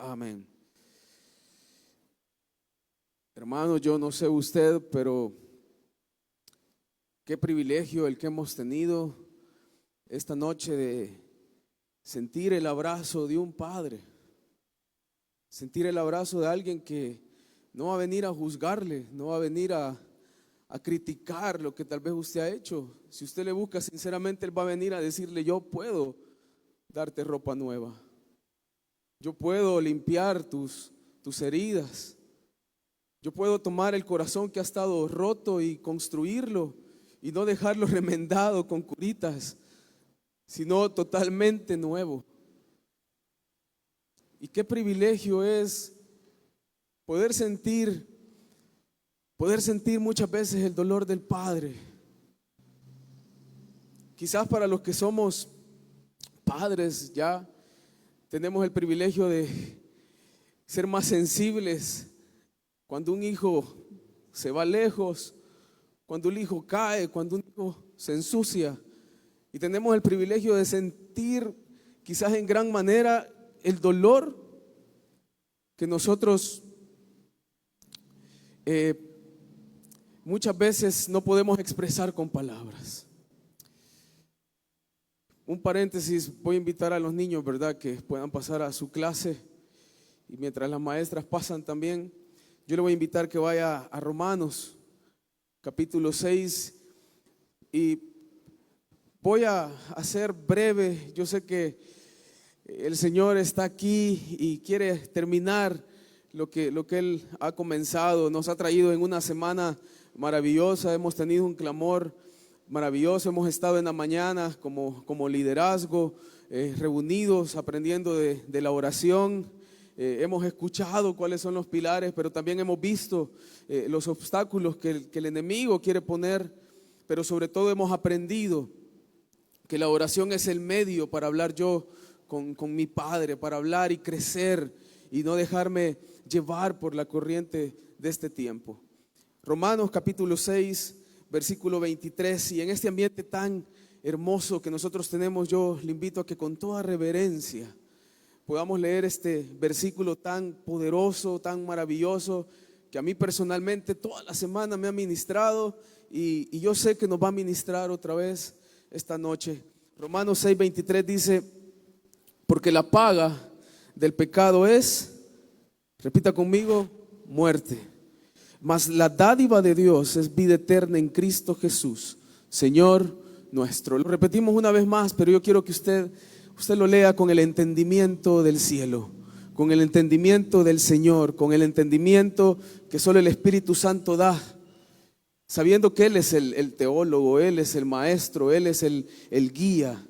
Amén. Hermano, yo no sé usted, pero qué privilegio el que hemos tenido esta noche de sentir el abrazo de un padre, sentir el abrazo de alguien que no va a venir a juzgarle, no va a venir a criticar lo que tal vez usted ha hecho. Si usted le busca sinceramente, él va a venir a decirle: yo puedo darte ropa nueva, yo puedo limpiar tus heridas, yo puedo tomar el corazón que ha estado roto y construirlo y no dejarlo remendado con curitas, sino totalmente nuevo. Y qué privilegio es poder sentir muchas veces el dolor del Padre. Quizás para los que somos padres ya tenemos el privilegio de ser más sensibles cuando un hijo se va lejos, cuando un hijo cae, cuando un hijo se ensucia. Y tenemos el privilegio de sentir quizás en gran manera el dolor que nosotros muchas veces no podemos expresar con palabras. Un paréntesis, voy a invitar a los niños, ¿verdad?, que puedan pasar a su clase, y mientras las maestras pasan también, yo le voy a invitar que vaya a Romanos capítulo 6 y voy a hacer breve. Yo sé que el Señor está aquí y quiere terminar lo que Él ha comenzado. Nos ha traído en una semana maravillosa, hemos tenido un clamor maravilloso, hemos estado en la mañana como liderazgo, reunidos, aprendiendo de la oración. Hemos escuchado cuáles son los pilares, pero también hemos visto los obstáculos que el enemigo quiere poner, pero sobre todo hemos aprendido que la oración es el medio para hablar yo con mi Padre, para hablar y crecer y no dejarme llevar por la corriente de este tiempo. Romanos capítulo 6, versículo 23, y en este ambiente tan hermoso que nosotros tenemos, yo le invito a que con toda reverencia podamos leer este versículo tan poderoso, tan maravilloso, que a mí personalmente toda la semana me ha ministrado y yo sé que nos va a ministrar otra vez esta noche. Romanos 6, 23 dice: porque la paga del pecado es, repita conmigo, muerte. Mas la dádiva de Dios es vida eterna en Cristo Jesús, Señor nuestro. Lo repetimos una vez más, pero yo quiero que usted lo lea con el entendimiento del cielo, con el entendimiento del Señor, con el entendimiento que solo el Espíritu Santo da, sabiendo que Él es el teólogo, Él es el maestro, Él es el guía.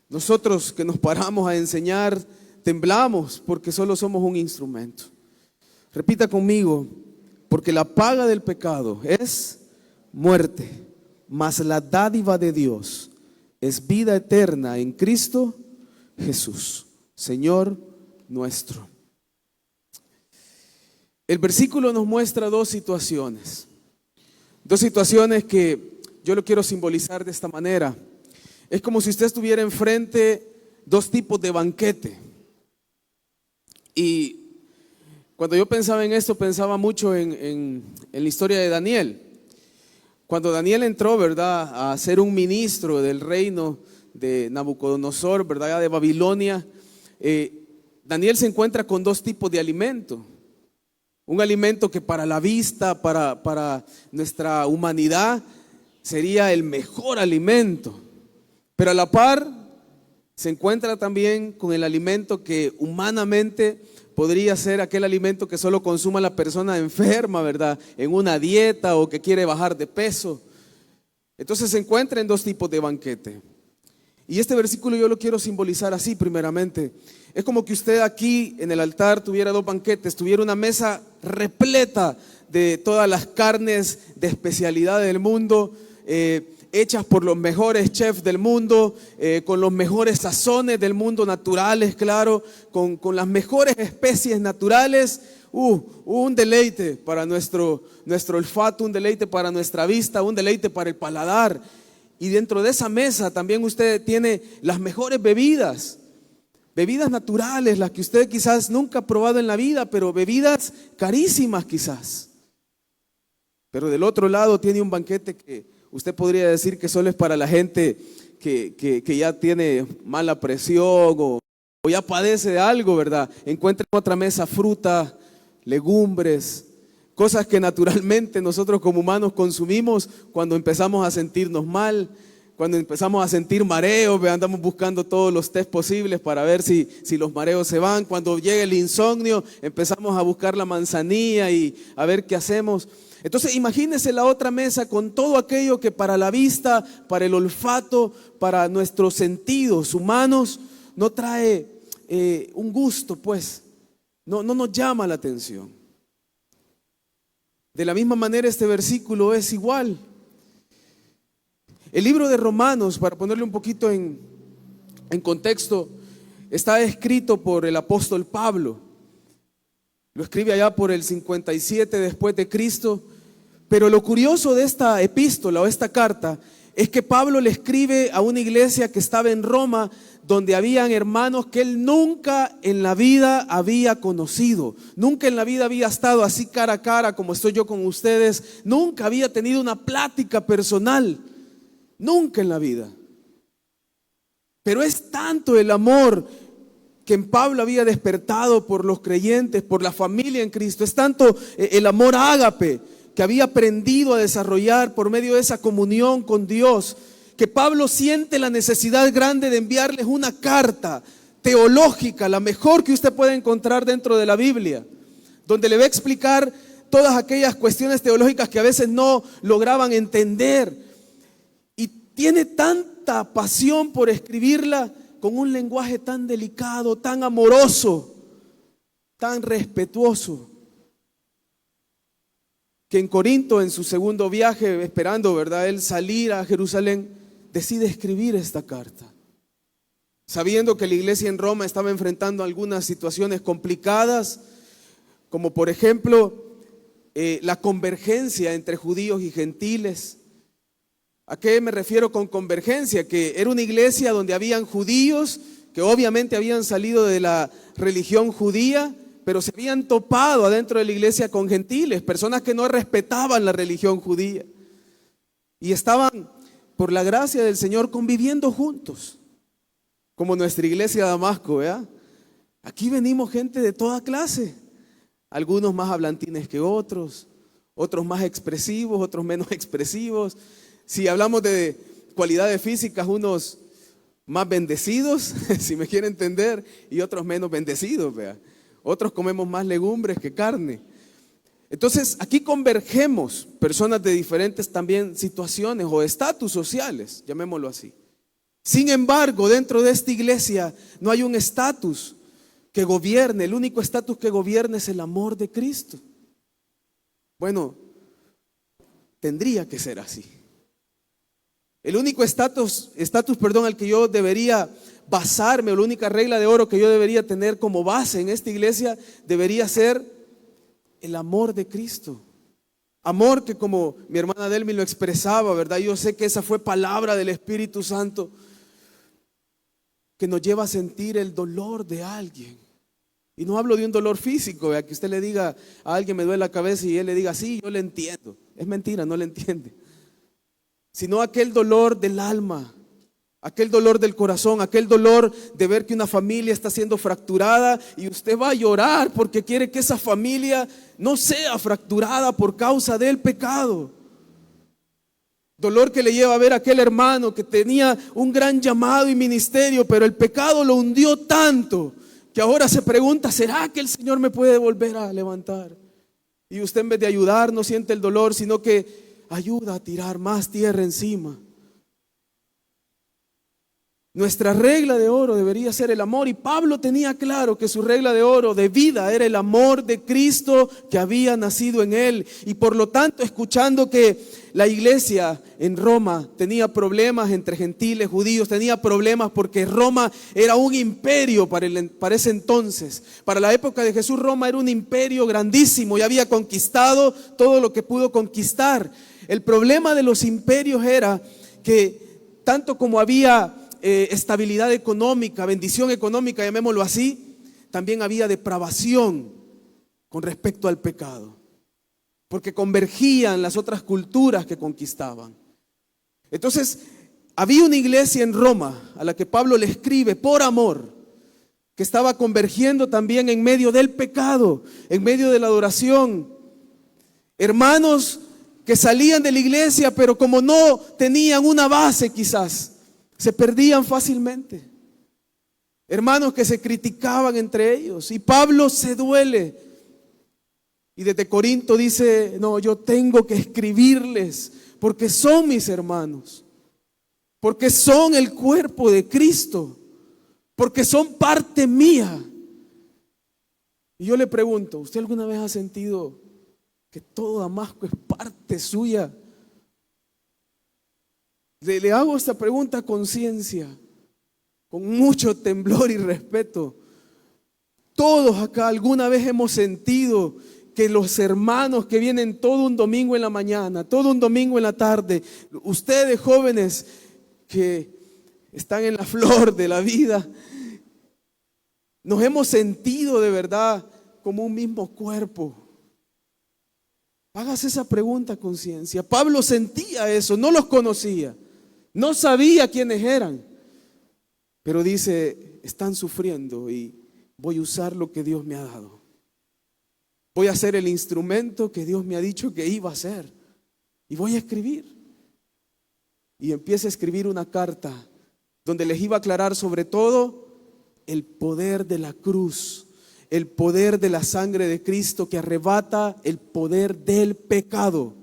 Nosotros que nos paramos a enseñar temblamos porque solo somos un instrumento. Repita conmigo: porque la paga del pecado es muerte, mas la dádiva de Dios es vida eterna en Cristo Jesús, Señor nuestro. El versículo nos muestra dos situaciones que yo lo quiero simbolizar de esta manera. Es como si usted estuviera enfrente dos tipos de banquete. Y cuando yo pensaba en esto, pensaba mucho en la historia de Daniel. Cuando Daniel entró, ¿verdad?, a ser un ministro del reino de Nabucodonosor, ¿verdad?, ya de Babilonia, Daniel se encuentra con dos tipos de alimento. Un alimento que para la vista, para nuestra humanidad, sería el mejor alimento. Pero a la par se encuentra también con el alimento que humanamente podría ser aquel alimento que solo consuma la persona enferma, ¿verdad?, en una dieta o que quiere bajar de peso. Entonces se encuentra en dos tipos de banquete. Y este versículo yo lo quiero simbolizar así primeramente. Es como que usted aquí en el altar tuviera dos banquetes, tuviera una mesa repleta de todas las carnes de especialidad del mundo, hechas por los mejores chefs del mundo, con los mejores sazones del mundo, naturales, claro, con las mejores especies naturales. Un deleite para nuestro olfato, un deleite para nuestra vista, un deleite para el paladar. Y dentro de esa mesa también usted tiene las mejores bebidas, Bebidas naturales, las que usted quizás nunca ha probado en la vida, pero bebidas carísimas quizás. Pero del otro lado tiene un banquete que usted podría decir que solo es para la gente que ya tiene mala presión o ya padece de algo, ¿verdad? Encuentra en otra mesa fruta, legumbres, cosas que naturalmente nosotros como humanos consumimos cuando empezamos a sentirnos mal, cuando empezamos a sentir mareos, andamos buscando todos los test posibles para ver si los mareos se van. Cuando llega el insomnio, empezamos a buscar la manzanilla y a ver qué hacemos. Entonces imagínese la otra mesa con todo aquello que para la vista, para el olfato, para nuestros sentidos humanos no trae un gusto, pues no nos llama la atención. De la misma manera este versículo es igual. El libro de Romanos, para ponerle un poquito en contexto, está escrito por el apóstol Pablo. Lo escribe allá por el 57 después de Cristo. Pero lo curioso de esta epístola o esta carta es que Pablo le escribe a una iglesia que estaba en Roma, donde habían hermanos que él nunca en la vida había conocido, nunca en la vida había estado así cara a cara como estoy yo con ustedes, nunca había tenido una plática personal, nunca en la vida. Pero es tanto el amor que en Pablo había despertado por los creyentes, por la familia en Cristo, es tanto el amor ágape que había aprendido a desarrollar por medio de esa comunión con Dios, que Pablo siente la necesidad grande de enviarles una carta teológica, la mejor que usted puede encontrar dentro de la Biblia, donde le va a explicar todas aquellas cuestiones teológicas que a veces no lograban entender. Y tiene tanta pasión por escribirla con un lenguaje tan delicado, tan amoroso, tan respetuoso, que en Corinto, en su segundo viaje, esperando, ¿verdad?, él salir a Jerusalén, decide escribir esta carta, sabiendo que la iglesia en Roma estaba enfrentando algunas situaciones complicadas, como por ejemplo la convergencia entre judíos y gentiles. ¿A qué me refiero con convergencia? Que era una iglesia donde habían judíos que obviamente habían salido de la religión judía, pero se habían topado adentro de la iglesia con gentiles, personas que no respetaban la religión judía. Y estaban, por la gracia del Señor, conviviendo juntos, como nuestra iglesia de Damasco, ¿verdad? Aquí venimos gente de toda clase, algunos más hablantines que otros, otros más expresivos, otros menos expresivos. Si hablamos de cualidades físicas, unos más bendecidos, si me quiere entender, y otros menos bendecidos, ¿verdad? Otros comemos más legumbres que carne. Entonces aquí convergemos personas de diferentes también situaciones o estatus sociales, llamémoslo así. Sin embargo, dentro de esta iglesia no hay un estatus que gobierne. El único estatus que gobierna es el amor de Cristo. Bueno, tendría que ser así. El único estatus, al que yo debería basarme, o la única regla de oro que yo debería tener como base en esta iglesia, debería ser el amor de Cristo. Amor que, como mi hermana Delmi lo expresaba, ¿verdad? Yo sé que esa fue palabra del Espíritu Santo, que nos lleva a sentir el dolor de alguien. Y no hablo de un dolor físico, ¿verdad? Que usted le diga a alguien me duele la cabeza y él le diga, sí, yo le entiendo. Es mentira, no le entiende. Sino aquel dolor del alma, aquel dolor del corazón, aquel dolor de ver que una familia está siendo fracturada y usted va a llorar porque quiere que esa familia no sea fracturada por causa del pecado. Dolor que le lleva a ver a aquel hermano que tenía un gran llamado y ministerio, pero el pecado lo hundió tanto que ahora se pregunta, ¿será que el Señor me puede volver a levantar? Y usted, en vez de ayudar, no siente el dolor, sino que ayuda a tirar más tierra encima. Nuestra regla de oro debería ser el amor, y Pablo tenía claro que su regla de oro de vida era el amor de Cristo que había nacido en él. Y por lo tanto, escuchando que la iglesia en Roma tenía problemas entre gentiles, judíos, tenía problemas porque Roma era un imperio para ese entonces. Para la época de Jesús, Roma era un imperio grandísimo y había conquistado todo lo que pudo conquistar. El problema de los imperios era que tanto como había estabilidad económica, bendición económica, llamémoslo así, también había depravación con respecto al pecado, porque convergían las otras culturas que conquistaban. Entonces, había una iglesia en Roma a la que Pablo le escribe por amor, que estaba convergiendo también en medio del pecado, en medio de la adoración. Hermanos que salían de la iglesia, pero como no tenían una base quizás, se perdían fácilmente. Hermanos que se criticaban entre ellos. Y Pablo se duele. Y desde Corinto dice, no, yo tengo que escribirles porque son mis hermanos. Porque son el cuerpo de Cristo. Porque son parte mía. Y yo le pregunto, ¿usted alguna vez ha sentido que todo Damasco es parte suya? Le hago esta pregunta a conciencia, con mucho temblor y respeto. Todos acá alguna vez hemos sentido que los hermanos que vienen todo un domingo en la mañana, todo un domingo en la tarde, ustedes jóvenes que están en la flor de la vida, nos hemos sentido de verdad como un mismo cuerpo. Hágase esa pregunta a conciencia. Pablo sentía eso, no los conocía, no sabía quiénes eran, pero dice, están sufriendo y voy a usar lo que Dios me ha dado. Voy a ser el instrumento que Dios me ha dicho que iba a ser y voy a escribir. Y empieza a escribir una carta donde les iba a aclarar sobre todo el poder de la cruz, el poder de la sangre de Cristo que arrebata el poder del pecado.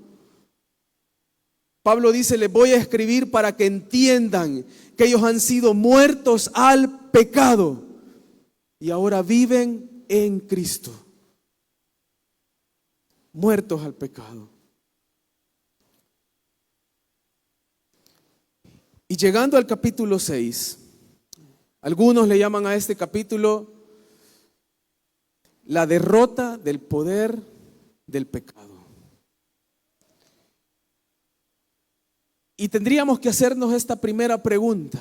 Pablo dice, les voy a escribir para que entiendan que ellos han sido muertos al pecado y ahora viven en Cristo. Muertos al pecado. Y llegando al capítulo 6, algunos le llaman a este capítulo la derrota del poder del pecado. Y tendríamos que hacernos esta primera pregunta.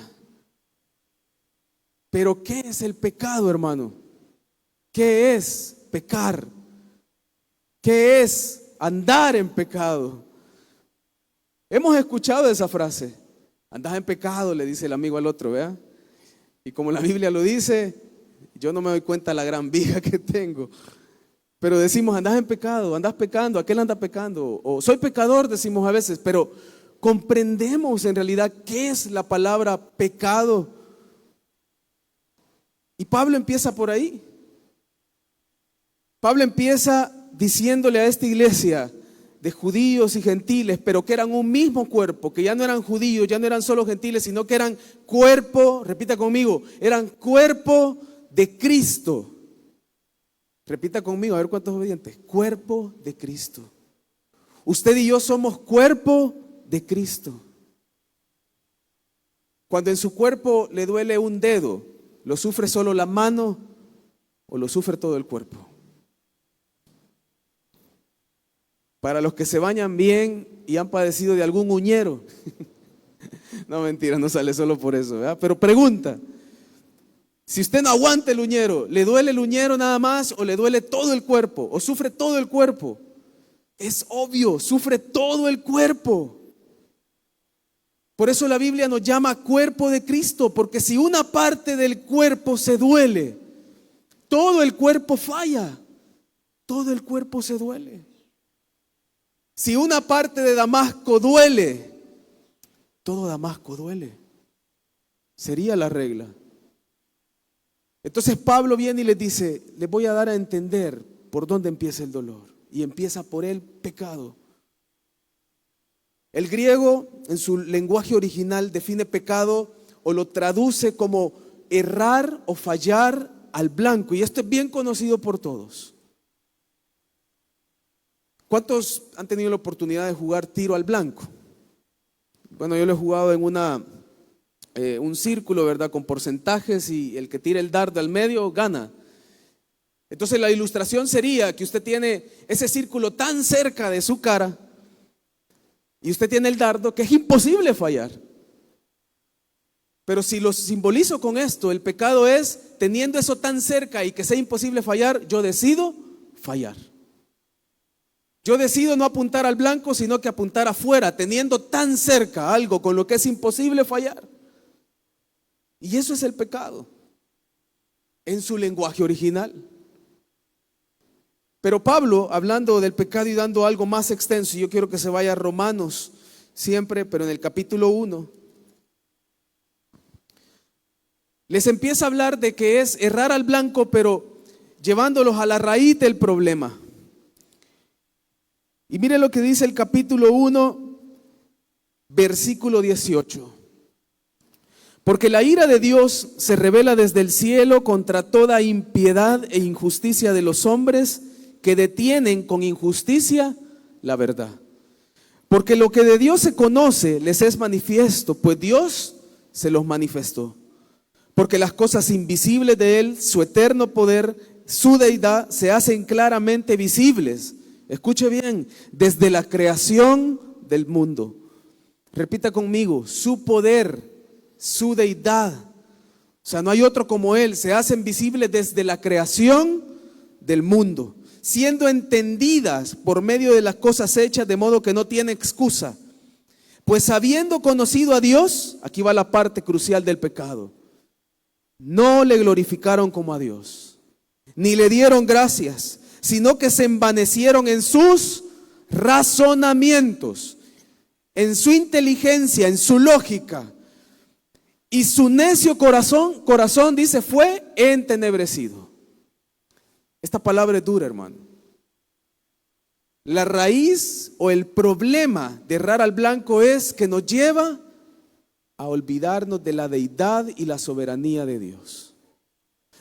¿Pero qué es el pecado, hermano? ¿Qué es pecar? ¿Qué es andar en pecado? Hemos escuchado esa frase. Andás en pecado, le dice el amigo al otro, ¿vea? Y como la Biblia lo dice, yo no me doy cuenta de la gran viga que tengo. Pero decimos, andás en pecado, andás pecando, aquel anda pecando. O soy pecador, decimos a veces, pero comprendemos en realidad qué es la palabra pecado. Y Pablo empieza por ahí. Pablo empieza diciéndole a esta iglesia de judíos y gentiles, pero que eran un mismo cuerpo, que ya no eran judíos, ya no eran solo gentiles, sino que eran cuerpo, repita conmigo, eran cuerpo de Cristo. Repita conmigo, a ver cuántos obedientes. Cuerpo de Cristo. Usted y yo somos cuerpo de Cristo. Cuando en su cuerpo le duele un dedo, ¿lo sufre solo la mano o lo sufre todo el cuerpo? Para los que se bañan bien y han padecido de algún uñero. No, mentira, no sale solo por eso, ¿verdad? Pero pregunta, si usted no aguanta el uñero, ¿le duele el uñero nada más o le duele todo el cuerpo? ¿O sufre todo el cuerpo? Es obvio, sufre todo el cuerpo. Por eso la Biblia nos llama cuerpo de Cristo, porque si una parte del cuerpo se duele, todo el cuerpo falla, todo el cuerpo se duele. Si una parte de Damasco duele, todo Damasco duele. Sería la regla. Entonces Pablo viene y les dice, les voy a dar a entender por dónde empieza el dolor. Y empieza por el pecado. El griego en su lenguaje original define pecado o lo traduce como errar o fallar al blanco. Y esto es bien conocido por todos. ¿Cuántos han tenido la oportunidad de jugar tiro al blanco? Bueno, yo lo he jugado en un círculo, ¿verdad? Con porcentajes y el que tira el dardo al medio gana. Entonces la ilustración sería que usted tiene ese círculo tan cerca de su cara y usted tiene el dardo que es imposible fallar. Pero si lo simbolizo con esto, el pecado es teniendo eso tan cerca y que sea imposible fallar, yo decido fallar. Yo decido no apuntar al blanco, sino que apuntar afuera, teniendo tan cerca algo con lo que es imposible fallar. Y eso es el pecado en su lenguaje original. Pero Pablo, hablando del pecado y dando algo más extenso, yo quiero que se vaya a Romanos siempre, pero en el capítulo 1, les empieza a hablar de que es errar al blanco, pero llevándolos a la raíz del problema. Y mire lo que dice el capítulo 1, versículo 18. Porque la ira de Dios se revela desde el cielo contra toda impiedad e injusticia de los hombres que detienen con injusticia la verdad. Porque lo que de Dios se conoce les es manifiesto, pues Dios se los manifestó. Porque las cosas invisibles de Él, su eterno poder, su deidad, se hacen claramente visibles. Escuche bien, desde la creación del mundo. Repita conmigo, su poder, su deidad. O sea, no hay otro como Él. Se hacen visibles desde la creación del mundo, siendo entendidas por medio de las cosas hechas, de modo que no tiene excusa. Pues habiendo conocido a Dios, aquí va la parte crucial del pecado, no le glorificaron como a Dios, ni le dieron gracias, sino que se envanecieron en sus razonamientos, en su inteligencia, en su lógica, y su necio corazón dice, fue entenebrecido. Esta palabra es dura, hermano. La raíz o el problema de errar al blanco es que nos lleva a olvidarnos de la deidad y la soberanía de Dios.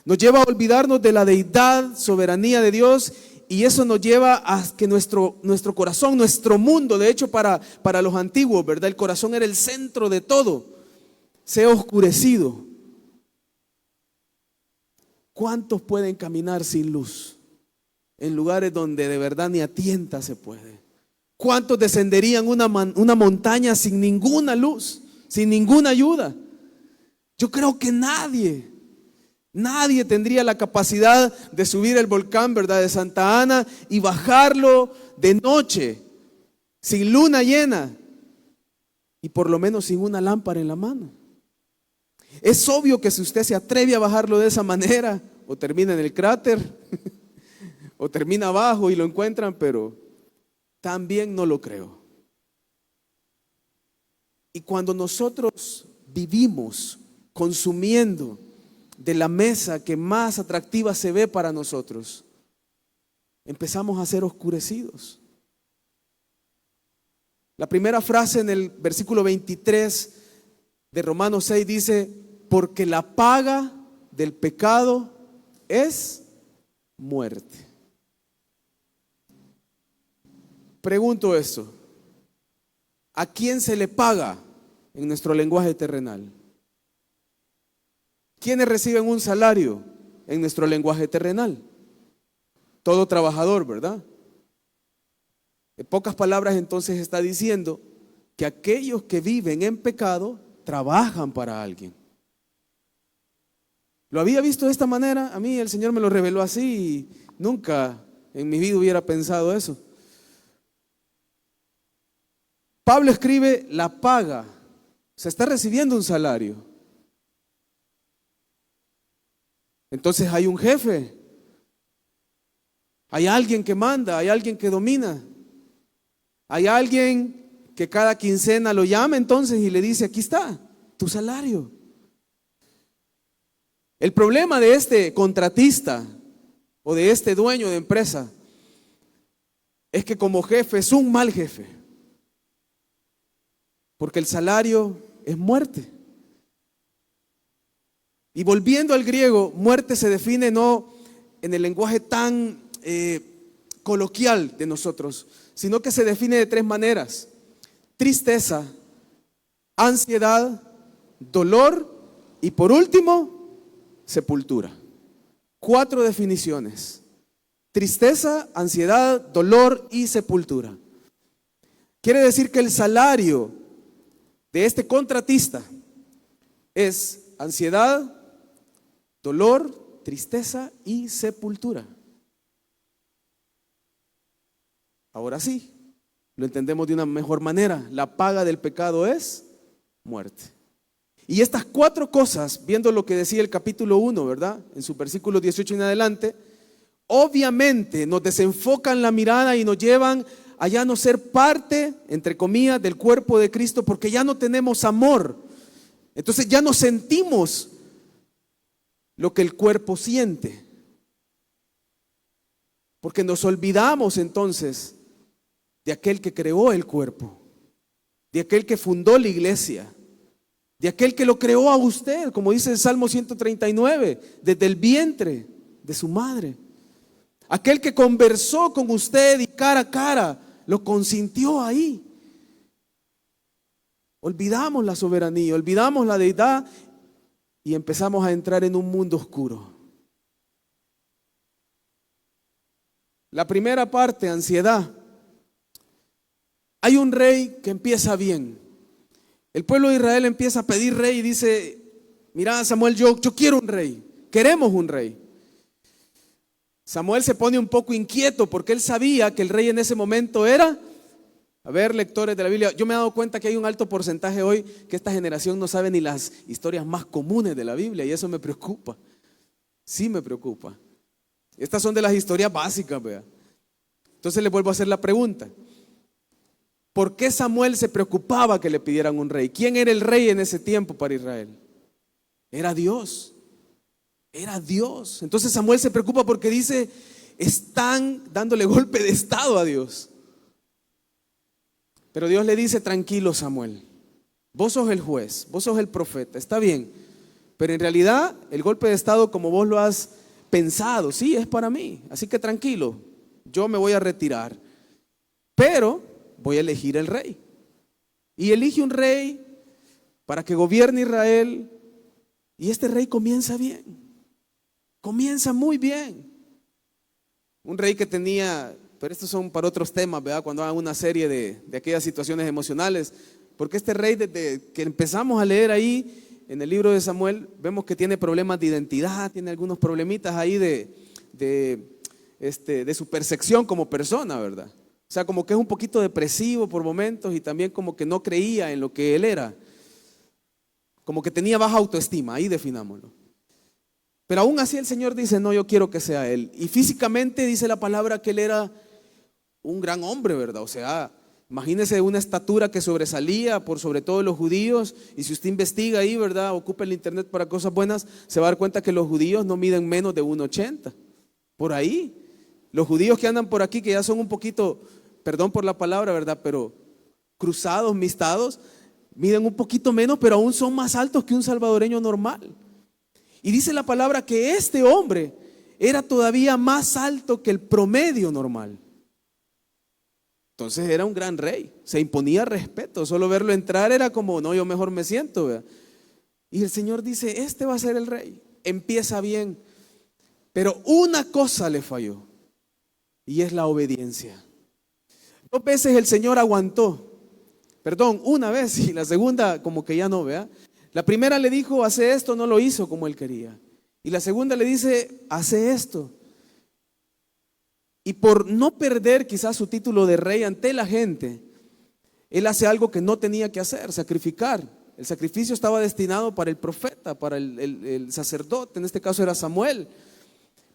Nos lleva a olvidarnos de la deidad, soberanía de Dios, y eso nos lleva a que nuestro corazón, nuestro mundo, de hecho para los antiguos, ¿verdad? El corazón era el centro de todo, sea oscurecido. ¿Cuántos pueden caminar sin luz en lugares donde de verdad ni a tienta se puede? ¿Cuántos descenderían una montaña sin ninguna luz, sin ninguna ayuda? Yo creo que nadie tendría la capacidad de subir el volcán, ¿verdad?, de Santa Ana y bajarlo de noche, sin luna llena y por lo menos sin una lámpara en la mano. Es obvio que si usted se atreve a bajarlo de esa manera, o termina en el cráter, o termina abajo y lo encuentran, pero también no lo creo. Y cuando nosotros vivimos consumiendo de la mesa que más atractiva se ve para nosotros, empezamos a ser oscurecidos. La primera frase en el versículo 23 de Romanos 6 dice, porque la paga del pecado es muerte. Pregunto esto, ¿a quién se le paga en nuestro lenguaje terrenal? ¿Quiénes reciben un salario en nuestro lenguaje terrenal? Todo trabajador, ¿verdad? En pocas palabras, entonces está diciendo que aquellos que viven en pecado trabajan para alguien. ¿Lo había visto de esta manera? A mí el Señor me lo reveló así y nunca en mi vida hubiera pensado eso. Pablo escribe la paga, se está recibiendo un salario. Entonces hay un jefe, hay alguien que manda, hay alguien que domina, hay alguien que cada quincena lo llama entonces y le dice, aquí está tu salario. El problema de este contratista o de este dueño de empresa es que como jefe es un mal jefe, porque el salario es muerte. Y volviendo al griego, muerte se define no en el lenguaje tan coloquial de nosotros, sino que se define de tres maneras: tristeza, ansiedad, dolor y por último, sepultura. 4 definiciones: tristeza, ansiedad, dolor y sepultura. Quiere decir que el salario de este contratista es ansiedad, dolor, tristeza y sepultura. Ahora sí, lo entendemos de una mejor manera. La paga del pecado es muerte. Y estas 4 cosas, viendo lo que decía el capítulo 1, ¿verdad? En su versículo 18 en adelante, obviamente nos desenfocan la mirada y nos llevan a ya no ser parte, entre comillas, del cuerpo de Cristo, porque ya no tenemos amor. Entonces ya no sentimos lo que el cuerpo siente. Porque nos olvidamos entonces de aquel que creó el cuerpo, de aquel que fundó la iglesia, de aquel que lo creó a usted, como dice el Salmo 139, desde el vientre de su madre. Aquel que conversó con usted y cara a cara, lo consintió ahí. Olvidamos la soberanía, olvidamos la deidad y empezamos a entrar en un mundo oscuro. La primera parte, ansiedad. Hay un rey que empieza bien. El pueblo de Israel empieza a pedir rey y dice, mira Samuel, yo quiero un rey, queremos un rey. Samuel se pone un poco inquieto porque él sabía que el rey en ese momento era, a ver, lectores de la Biblia, yo me he dado cuenta que hay un alto porcentaje hoy que esta generación no sabe ni las historias más comunes de la Biblia y eso me preocupa, sí me preocupa. Estas son de las historias básicas, vea. Entonces les vuelvo a hacer la pregunta. ¿Por qué Samuel se preocupaba que le pidieran un rey? ¿Quién era el rey en ese tiempo para Israel? Era Dios. Era Dios. Entonces Samuel se preocupa porque dice, están dándole golpe de estado a Dios. Pero Dios le dice, tranquilo Samuel, vos sos el juez, vos sos el profeta, está bien. Pero en realidad el golpe de estado como vos lo has pensado, sí, es para mí. Así que tranquilo, yo me voy a retirar. Pero voy a elegir el rey. Y elige un rey para que gobierne Israel. Y este rey comienza bien. Comienza muy bien. Un rey que tenía, pero estos son para otros temas, ¿verdad? Cuando hagan una serie de aquellas situaciones emocionales. Porque este rey, desde que empezamos a leer ahí en el libro de Samuel, vemos que tiene problemas de identidad, tiene algunos problemitas ahí de su percepción como persona, ¿verdad? O sea, como que es un poquito depresivo por momentos y también como que no creía en lo que él era. Como que tenía baja autoestima, ahí definámoslo. Pero aún así el Señor dice, no, yo quiero que sea él. Y físicamente dice la palabra que él era un gran hombre, ¿verdad? O sea, imagínese una estatura que sobresalía por sobre todo los judíos. Y si usted investiga ahí, ¿verdad? Ocupa el internet para cosas buenas, se va a dar cuenta que los judíos no miden menos de 1,80. Por ahí. Los judíos que andan por aquí, que ya son un poquito, perdón por la palabra, ¿verdad? Pero cruzados, mistados, miden un poquito menos, pero aún son más altos que un salvadoreño normal. Y dice la palabra que este hombre era todavía más alto que el promedio normal. Entonces era un gran rey, se imponía respeto, solo verlo entrar era como, no, yo mejor me siento, ¿verdad? Y el Señor dice, este va a ser el rey, empieza bien, pero una cosa le falló, y es la obediencia. 2 veces el Señor aguantó, una vez, y la segunda como que ya no, ¿verdad? La primera le dijo, hace esto, no lo hizo como él quería. Y la segunda le dice, hace esto. Y por no perder quizás su título de rey ante la gente, él hace algo que no tenía que hacer, sacrificar. El sacrificio estaba destinado para el profeta, para el sacerdote, en este caso era Samuel.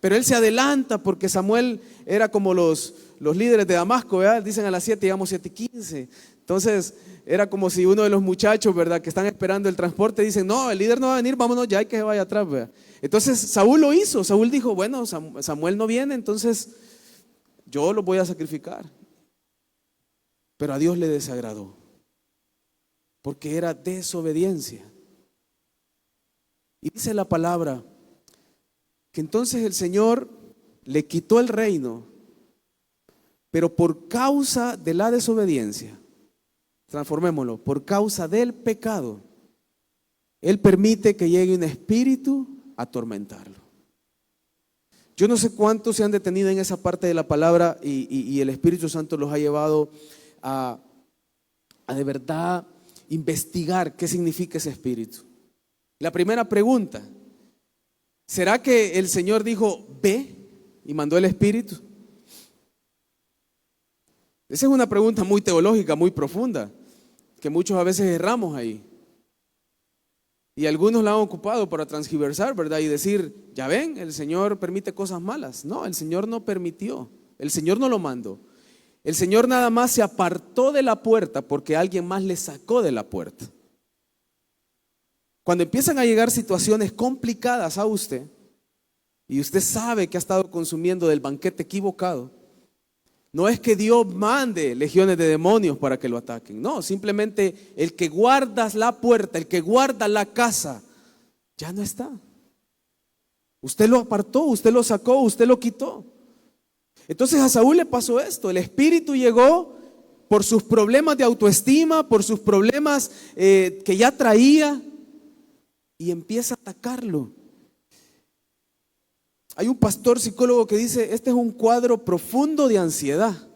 Pero él se adelanta porque Samuel era como los líderes de Damasco, ¿verdad? Dicen a las 7, llegamos 7:15. Entonces era como si uno de los muchachos, ¿verdad? Que están esperando el transporte, dicen, no, el líder no va a venir, vámonos ya, hay que se vaya atrás, ¿verdad? Entonces Saúl lo hizo, Saúl dijo, bueno, Samuel no viene, entonces yo lo voy a sacrificar. Pero a Dios le desagradó, porque era desobediencia. Y dice la palabra que entonces el Señor le quitó el reino, pero por causa de la desobediencia, transformémoslo, por causa del pecado, Él permite que llegue un espíritu a atormentarlo. Yo no sé cuántos se han detenido en esa parte de la palabra y el Espíritu Santo los ha llevado a de verdad investigar qué significa ese espíritu. La primera pregunta, ¿será que el Señor dijo, ve y mandó el Espíritu? Esa es una pregunta muy teológica, muy profunda, que muchos a veces erramos ahí. Y algunos la han ocupado para transgiversar, ¿verdad? Y decir, ya ven, el Señor permite cosas malas. No, el Señor no permitió, el Señor no lo mandó. El Señor nada más se apartó de la puerta porque alguien más le sacó de la puerta. Cuando empiezan a llegar situaciones complicadas a usted, y usted sabe que ha estado consumiendo del banquete equivocado, no es que Dios mande legiones de demonios para que lo ataquen. No, simplemente el que guarda la puerta, el que guarda la casa, ya no está. Usted lo apartó, usted lo sacó, usted lo quitó. Entonces a Saúl le pasó esto. El espíritu llegó por sus problemas de autoestima, por sus problemas que ya traía, y empieza a atacarlo. Hay un pastor psicólogo que dice, este es un cuadro profundo de ansiedad.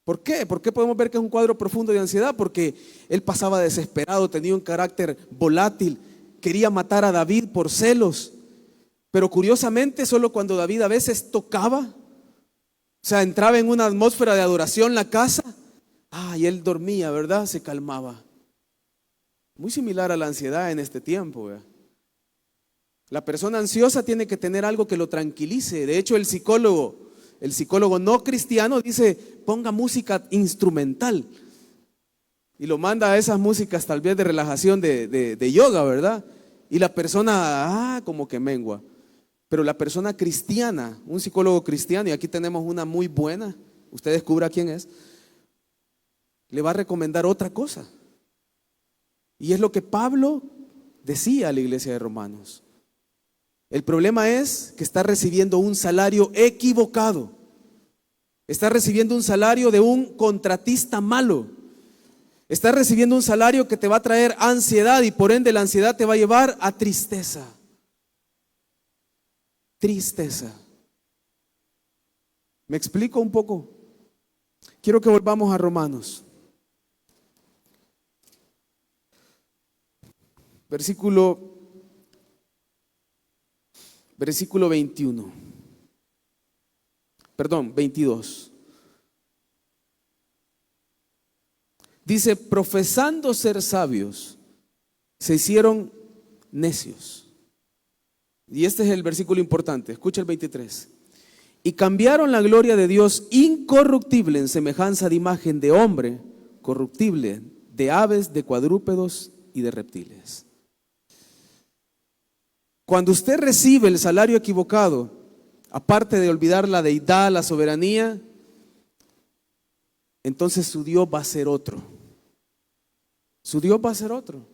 ¿Por qué? ¿Por qué podemos ver que es un cuadro profundo de ansiedad? Porque él pasaba desesperado, tenía un carácter volátil, quería matar a David por celos. Pero curiosamente, solo cuando David a veces tocaba, o sea, entraba en una atmósfera de adoración la casa, y él dormía, ¿verdad? Se calmaba. Muy similar a la ansiedad en este tiempo, ¿verdad? La persona ansiosa tiene que tener algo que lo tranquilice. De hecho, el psicólogo no cristiano dice, ponga música instrumental. Y lo manda a esas músicas tal vez de relajación de yoga, ¿verdad? Y la persona, como que mengua. Pero la persona cristiana, un psicólogo cristiano, y aquí tenemos una muy buena, usted descubra quién es, le va a recomendar otra cosa. Y es lo que Pablo decía a la iglesia de Romanos. El problema es que está recibiendo un salario equivocado. Está recibiendo un salario de un contratista malo. Está recibiendo un salario que te va a traer ansiedad y por ende la ansiedad te va a llevar a tristeza. Tristeza. ¿Me explico un poco? Quiero que volvamos a Romanos. Versículo 22. Dice, profesando ser sabios, se hicieron necios. Y este es el versículo importante, escucha el 23. Y cambiaron la gloria de Dios incorruptible en semejanza de imagen de hombre, corruptible, de aves, de cuadrúpedos y de reptiles. Cuando usted recibe el salario equivocado, aparte de olvidar la deidad, la soberanía, entonces su Dios va a ser otro. Su Dios va a ser otro.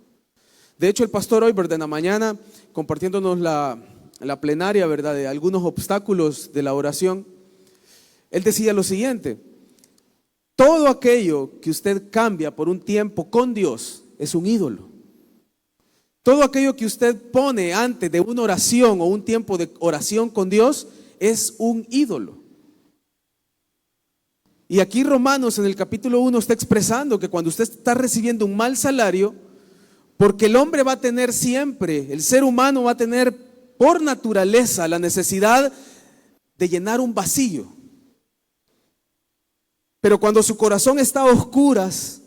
De hecho, el pastor hoy, ¿verdad?, en la mañana, compartiéndonos la plenaria, ¿verdad?, de algunos obstáculos de la oración, él decía lo siguiente: todo aquello que usted cambia por un tiempo con Dios es un ídolo. Todo aquello que usted pone antes de una oración o un tiempo de oración con Dios es un ídolo. Y aquí Romanos en el capítulo 1 está expresando que cuando usted está recibiendo un mal salario, porque el hombre va a tener siempre, el ser humano va a tener por naturaleza la necesidad de llenar un vacío. Pero cuando su corazón está a oscuras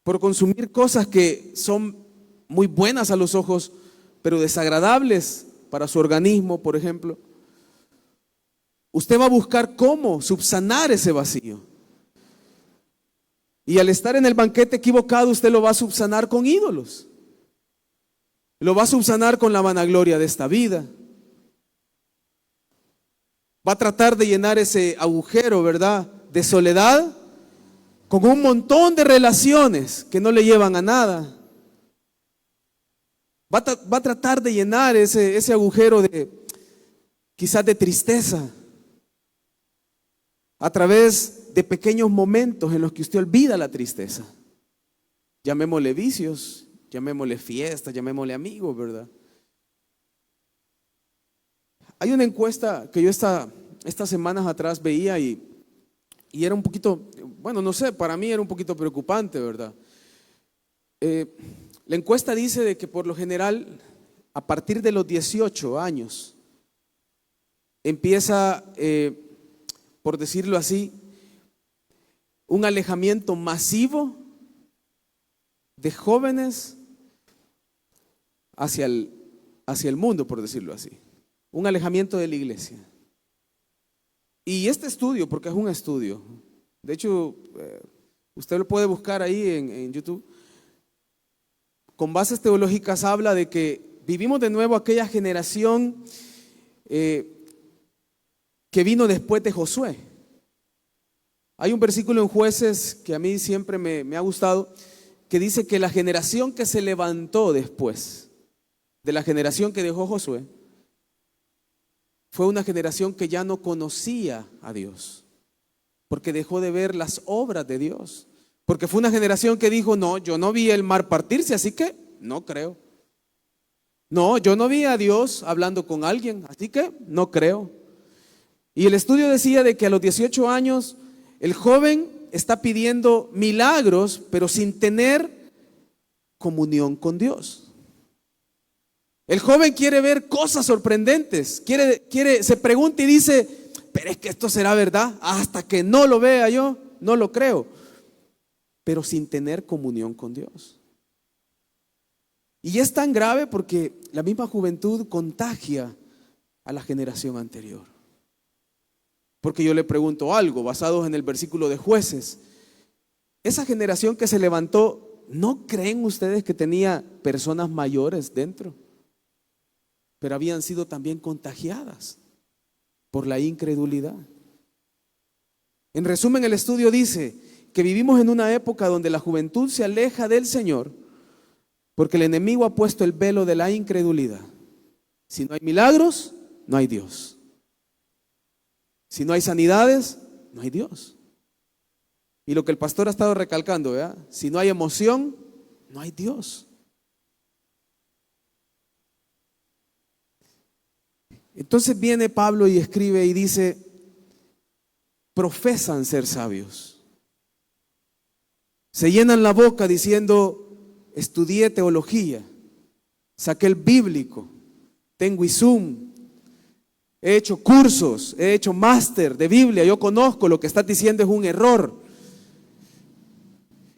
por consumir cosas que son muy buenas a los ojos, pero desagradables para su organismo, por ejemplo, usted va a buscar cómo subsanar ese vacío. Y al estar en el banquete equivocado, usted lo va a subsanar con ídolos. Lo va a subsanar con la vanagloria de esta vida. Va a tratar de llenar ese agujero, ¿verdad?, de soledad con un montón de relaciones que no le llevan a nada. Va a tratar de llenar ese agujero quizás de tristeza a través de pequeños momentos en los que usted olvida la tristeza. Llamémosle vicios, llamémosle fiestas, llamémosle amigos, ¿verdad? Hay una encuesta que yo estas semanas atrás veía y era un poquito, bueno, no sé, para mí era un poquito preocupante, ¿verdad? La encuesta dice de que por lo general, a partir de los 18 años, empieza, por decirlo así, un alejamiento masivo de jóvenes hacia el mundo, por decirlo así. Un alejamiento de la iglesia. Y este estudio, porque es un estudio, de hecho, usted lo puede buscar ahí en YouTube, con bases teológicas habla de que vivimos de nuevo aquella generación que vino después de Josué. Hay un versículo en Jueces que a mí siempre me ha gustado, que dice que la generación que se levantó después de la generación que dejó Josué fue una generación que ya no conocía a Dios, porque dejó de ver las obras de Dios. Porque fue una generación que dijo, no, yo no vi el mar partirse, así que no creo. No, yo no vi a Dios hablando con alguien, así que no creo. Y el estudio decía de que a los 18 años el joven está pidiendo milagros, pero sin tener comunión con Dios. El joven quiere ver cosas sorprendentes, se pregunta y dice, pero es que esto será verdad, hasta que no lo vea yo, no lo creo. Pero sin tener comunión con Dios. Y es tan grave porque la misma juventud contagia a la generación anterior. Porque yo le pregunto algo, basados en el versículo de Jueces, esa generación que se levantó, ¿no creen ustedes que tenía personas mayores dentro? Pero habían sido también contagiadas por la incredulidad. En resumen, el estudio dice que vivimos en una época donde la juventud se aleja del Señor porque el enemigo ha puesto el velo de la incredulidad. Si no hay milagros, no hay Dios. Si no hay sanidades, no hay Dios. Y lo que el pastor ha estado recalcando, ¿verdad? Si no hay emoción, no hay Dios. Entonces viene Pablo y escribe y dice, profesan ser sabios. Se llenan la boca diciendo, estudié teología, saqué el bíblico, tengo Izum, he hecho cursos, he hecho máster de Biblia, yo conozco, lo que estás diciendo es un error.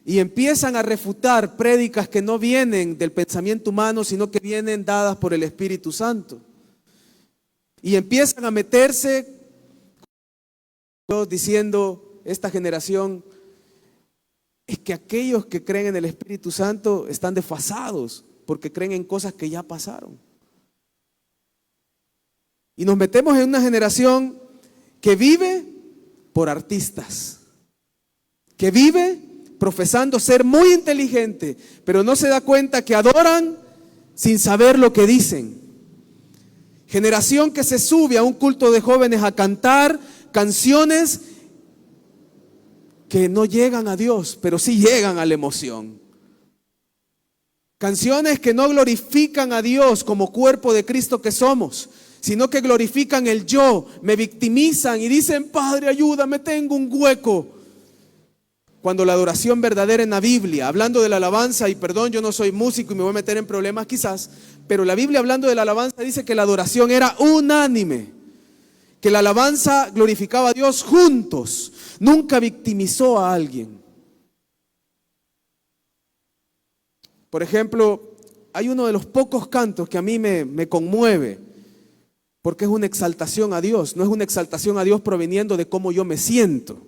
Y empiezan a refutar prédicas que no vienen del pensamiento humano, sino que vienen dadas por el Espíritu Santo. Y empiezan a meterse diciendo, esta generación, es que aquellos que creen en el Espíritu Santo están desfasados porque creen en cosas que ya pasaron. Y nos metemos en una generación que vive por artistas, que vive profesando ser muy inteligente, pero no se da cuenta que adoran sin saber lo que dicen. Generación que se sube a un culto de jóvenes a cantar canciones que no llegan a Dios, pero sí llegan a la emoción. Canciones que no glorifican a Dios como cuerpo de Cristo que somos, sino que glorifican el yo, me victimizan y dicen, Padre, ayúdame, tengo un hueco. Cuando la adoración verdadera en la Biblia, hablando de la alabanza, y perdón, yo no soy músico y me voy a meter en problemas quizás, pero la Biblia hablando de la alabanza dice que la adoración era unánime, que la alabanza glorificaba a Dios juntos, nunca victimizó a alguien. Por ejemplo, hay uno de los pocos cantos que a mí me conmueve, porque es una exaltación a Dios, no es una exaltación a Dios proveniendo de cómo yo me siento.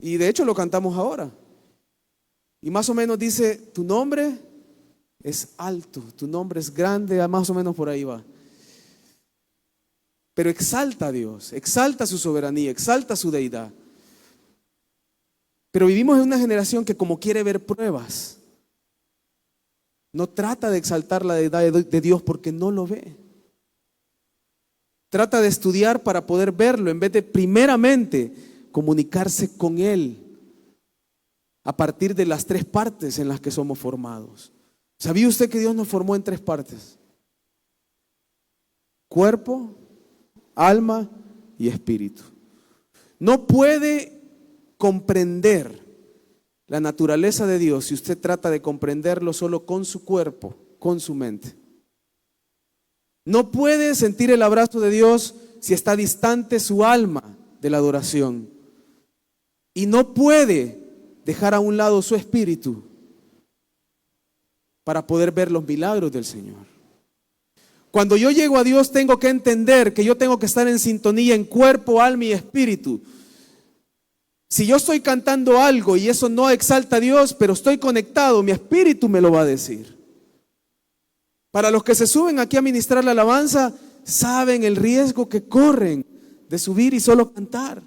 Y de hecho lo cantamos ahora. Y más o menos dice, tu nombre es alto, tu nombre es grande, más o menos por ahí va. Pero exalta a Dios, exalta su soberanía, exalta su deidad. Pero vivimos en una generación que como quiere ver pruebas, no trata de exaltar la deidad de Dios porque no lo ve. Trata de estudiar para poder verlo en vez de primeramente comunicarse con Él a partir de las 3 partes en las que somos formados. ¿Sabía usted que Dios nos formó en 3 partes? Cuerpo, alma y espíritu. No puede comprender la naturaleza de Dios si usted trata de comprenderlo solo con su cuerpo, con su mente. No puede sentir el abrazo de Dios si está distante su alma de la adoración. Y no puede dejar a un lado su espíritu para poder ver los milagros del Señor. Cuando yo llego a Dios tengo que entender que yo tengo que estar en sintonía en cuerpo, alma y espíritu. Si yo estoy cantando algo y eso no exalta a Dios, pero estoy conectado, mi espíritu me lo va a decir. Para los que se suben aquí a ministrar la alabanza, saben el riesgo que corren de subir y solo cantar.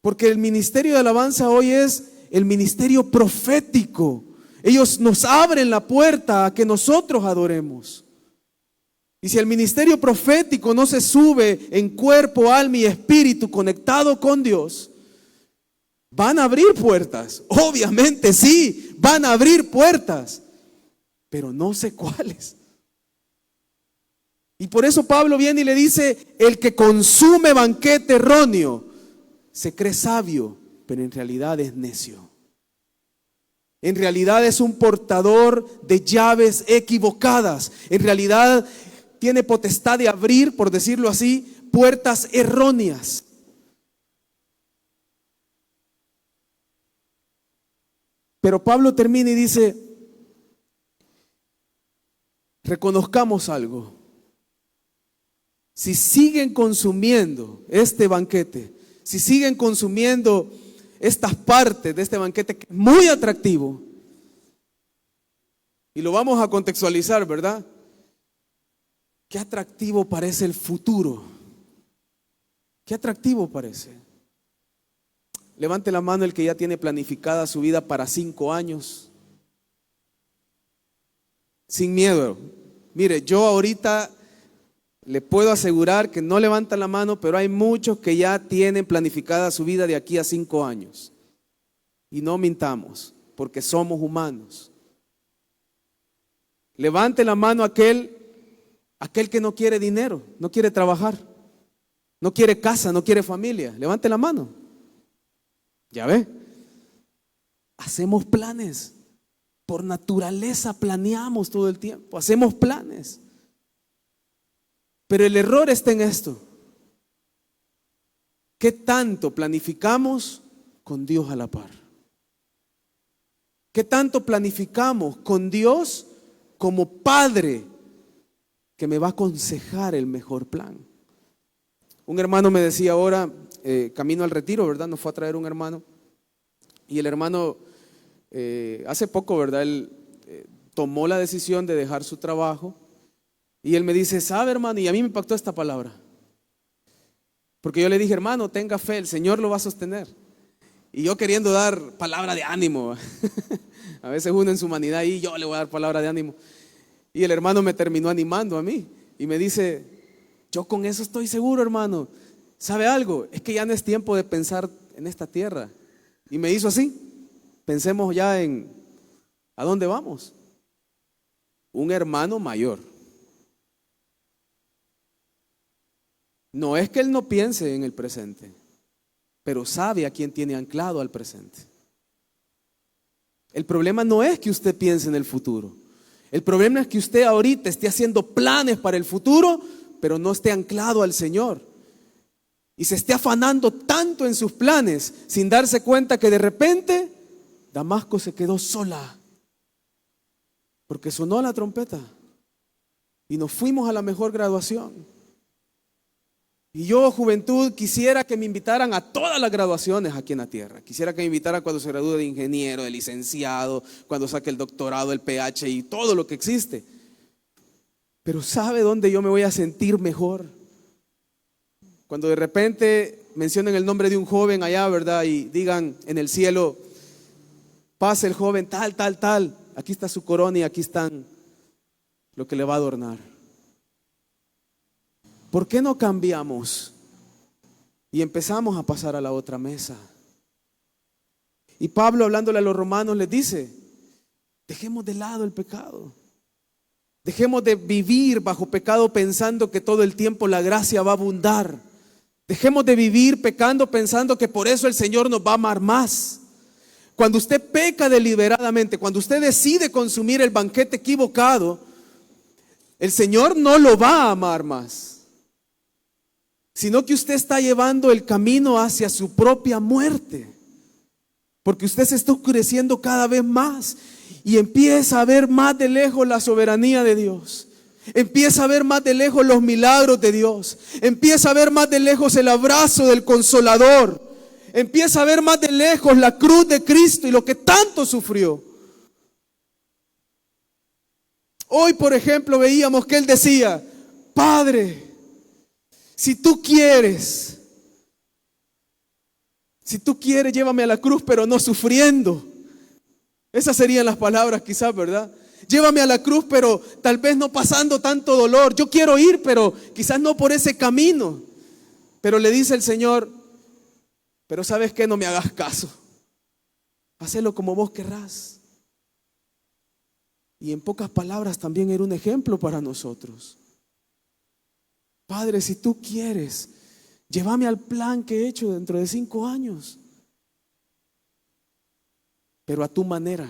Porque el ministerio de alabanza hoy es el ministerio profético. Ellos nos abren la puerta a que nosotros adoremos. Y si el ministerio profético no se sube en cuerpo, alma y espíritu conectado con Dios, van a abrir puertas. Obviamente sí, van a abrir puertas, pero no sé cuáles. Y por eso Pablo viene y le dice, el que consume banquete erróneo se cree sabio, pero en realidad es necio. En realidad es un portador de llaves equivocadas. En realidad tiene potestad de abrir, por decirlo así, puertas erróneas. Pero Pablo termina y dice, reconozcamos algo. Si siguen consumiendo este banquete, si siguen consumiendo estas partes de este banquete que es muy atractivo, y lo vamos a contextualizar, ¿verdad? Qué atractivo parece el futuro. Qué atractivo parece. Levante la mano el que ya tiene planificada su vida para 5 años. Sin miedo. Mire, yo ahorita le puedo asegurar que no levantan la mano, pero hay muchos que ya tienen planificada su vida de aquí a 5 años. Y no mintamos, porque somos humanos. Levante la mano aquel que no quiere dinero, no quiere trabajar, no quiere casa, no quiere familia. Levante la mano. ¿Ya ve? Hacemos planes. Por naturaleza planeamos todo el tiempo. Hacemos planes. Pero el error está en esto. ¿Qué tanto planificamos con Dios a la par? ¿Qué tanto planificamos con Dios como Padre que me va a aconsejar el mejor plan? Un hermano me decía ahora, camino al retiro, ¿verdad? Nos fue a traer un hermano. Y el hermano, hace poco, ¿verdad? Él tomó la decisión de dejar su trabajo. Y él me dice, ¿sabe, hermano? Y a mí me impactó esta palabra. Porque yo le dije, hermano, tenga fe, el Señor lo va a sostener. Y yo queriendo dar palabra de ánimo. A veces uno en su humanidad y yo le voy a dar palabra de ánimo. Y el hermano me terminó animando a mí. Y me dice, yo con eso estoy seguro, hermano. ¿Sabe algo? Es que ya no es tiempo de pensar en esta tierra. Y me hizo así. Pensemos ya en ¿a dónde vamos? Un hermano mayor. No es que él no piense en el presente, pero sabe a quién tiene anclado al presente. El problema no es que usted piense en el futuro. El problema es que usted ahorita esté haciendo planes para el futuro, pero no esté anclado al Señor. Y se esté afanando tanto en sus planes sin darse cuenta que de repente Damasco se quedó sola. Porque sonó la trompeta y nos fuimos a la mejor graduación. Y yo, juventud, quisiera que me invitaran a todas las graduaciones aquí en la tierra. Quisiera que me invitaran cuando se gradúe de ingeniero, de licenciado, cuando saque el doctorado, el PH y todo lo que existe. Pero ¿sabe dónde yo me voy a sentir mejor? Cuando de repente mencionen el nombre de un joven allá, ¿verdad? Y digan en el cielo, pase el joven tal, tal, tal. Aquí está su corona y aquí están lo que le va a adornar. ¿Por qué no cambiamos y empezamos a pasar a la otra mesa? Y Pablo, hablándole a los romanos, les dice, dejemos de lado el pecado. Dejemos de vivir bajo pecado pensando que todo el tiempo la gracia va a abundar. Dejemos de vivir pecando pensando que por eso el Señor nos va a amar más. Cuando usted peca deliberadamente, cuando usted decide consumir el banquete equivocado, el Señor no lo va a amar más, sino que usted está llevando el camino hacia su propia muerte, porque usted se está oscureciendo cada vez más y empieza a ver más de lejos la soberanía de Dios. Empieza a ver más de lejos los milagros de Dios. Empieza a ver más de lejos el abrazo del Consolador. Empieza a ver más de lejos la cruz de Cristo y lo que tanto sufrió. Hoy, por ejemplo, veíamos que Él decía: Padre, si tú quieres, llévame a la cruz, pero no sufriendo. Esas serían las palabras quizás, ¿verdad? Llévame a la cruz, pero tal vez no pasando tanto dolor. Yo quiero ir, pero quizás no por ese camino. Pero le dice el Señor: pero ¿sabes qué? No me hagas caso. Hacelo como vos querrás. Y en pocas palabras también era un ejemplo para nosotros. Padre, si tú quieres, llévame al plan que he hecho dentro de 5 años. Pero a tu manera.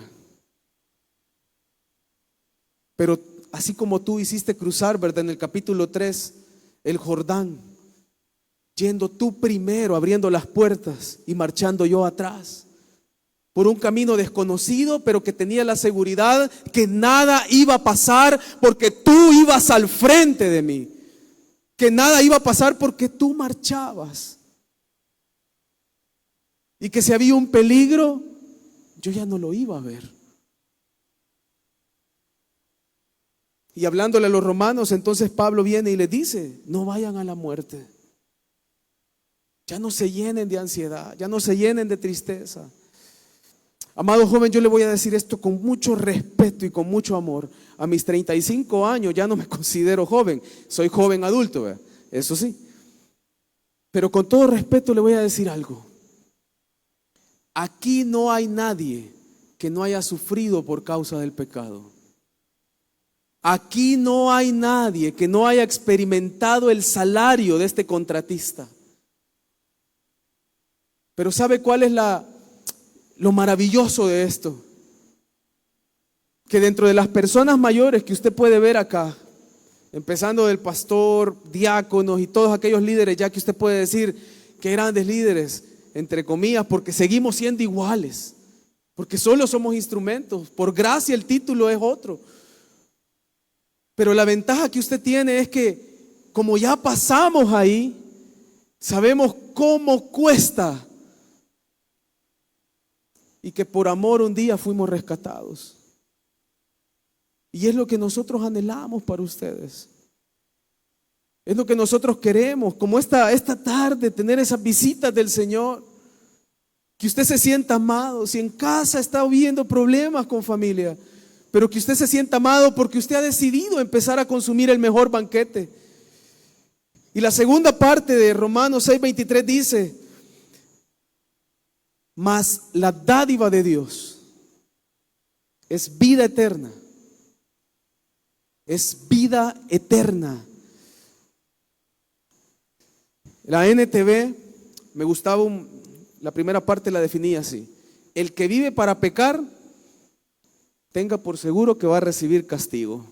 Pero así como tú hiciste cruzar, ¿verdad? En el capítulo 3, el Jordán, yendo tú primero, abriendo las puertas y marchando yo atrás, por un camino desconocido, pero que tenía la seguridad que nada iba a pasar porque tú ibas al frente de mí, que nada iba a pasar porque tú marchabas, y que si había un peligro, yo ya no lo iba a ver. Y hablándole a los romanos, entonces Pablo viene y les dice: no vayan a la muerte. Ya no se llenen de ansiedad, ya no se llenen de tristeza. Amado joven, yo le voy a decir esto con mucho respeto y con mucho amor. A mis 35 años ya no me considero joven, soy joven adulto, ¿verdad? Eso sí. Pero con todo respeto le voy a decir algo. Aquí no hay nadie que no haya sufrido por causa del pecado. Aquí no hay nadie que no haya experimentado el salario de este contratista. Pero ¿sabe cuál es lo maravilloso de esto? Que dentro de las personas mayores que usted puede ver acá, empezando del pastor, diáconos y todos aquellos líderes ya que usted puede decir que grandes líderes, entre comillas, porque seguimos siendo iguales, porque solo somos instrumentos, por gracia el título es otro. Pero la ventaja que usted tiene es que como ya pasamos ahí, sabemos cómo cuesta y que por amor un día fuimos rescatados. Y es lo que nosotros anhelamos para ustedes. Es lo que nosotros queremos, como esta tarde, tener esas visitas del Señor. Que usted se sienta amado. Si en casa está habiendo problemas con familia, pero que usted se sienta amado porque usted ha decidido empezar a consumir el mejor banquete. Y la segunda parte de Romanos 6:23 dice: mas la dádiva de Dios es vida eterna. Es vida eterna. La NTV, me gustaba, la primera parte la definía así: el que vive para pecar, tenga por seguro que va a recibir castigo.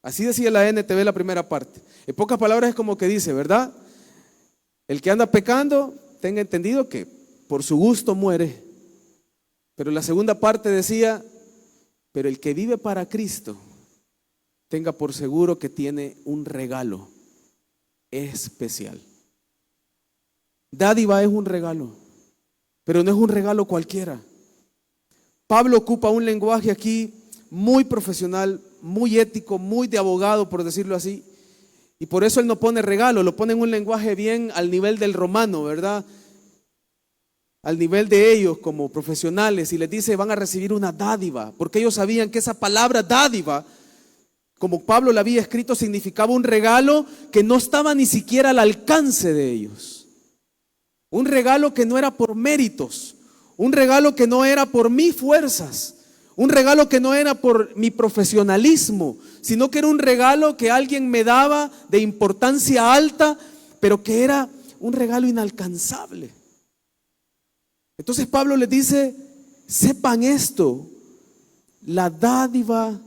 Así decía la NTV la primera parte. En pocas palabras es como que dice, ¿verdad? El que anda pecando, tenga entendido que por su gusto muere. Pero la segunda parte decía: pero el que vive para Cristo, tenga por seguro que tiene un regalo especial. Dádiva es un regalo, pero no es un regalo cualquiera. Pablo ocupa un lenguaje aquí muy profesional, muy ético, muy de abogado, por decirlo así. Y por eso él no pone regalo, lo pone en un lenguaje bien al nivel del romano, ¿verdad? Al nivel de ellos como profesionales. Y les dice: van a recibir una dádiva. Porque ellos sabían que esa palabra dádiva, como Pablo la había escrito, significaba un regalo que no estaba ni siquiera al alcance de ellos. Un regalo que no era por méritos. Un regalo que no era por mis fuerzas, un regalo que no era por mi profesionalismo, sino que era un regalo que alguien me daba de importancia alta, pero que era un regalo inalcanzable. Entonces Pablo les dice, sepan esto, la dádiva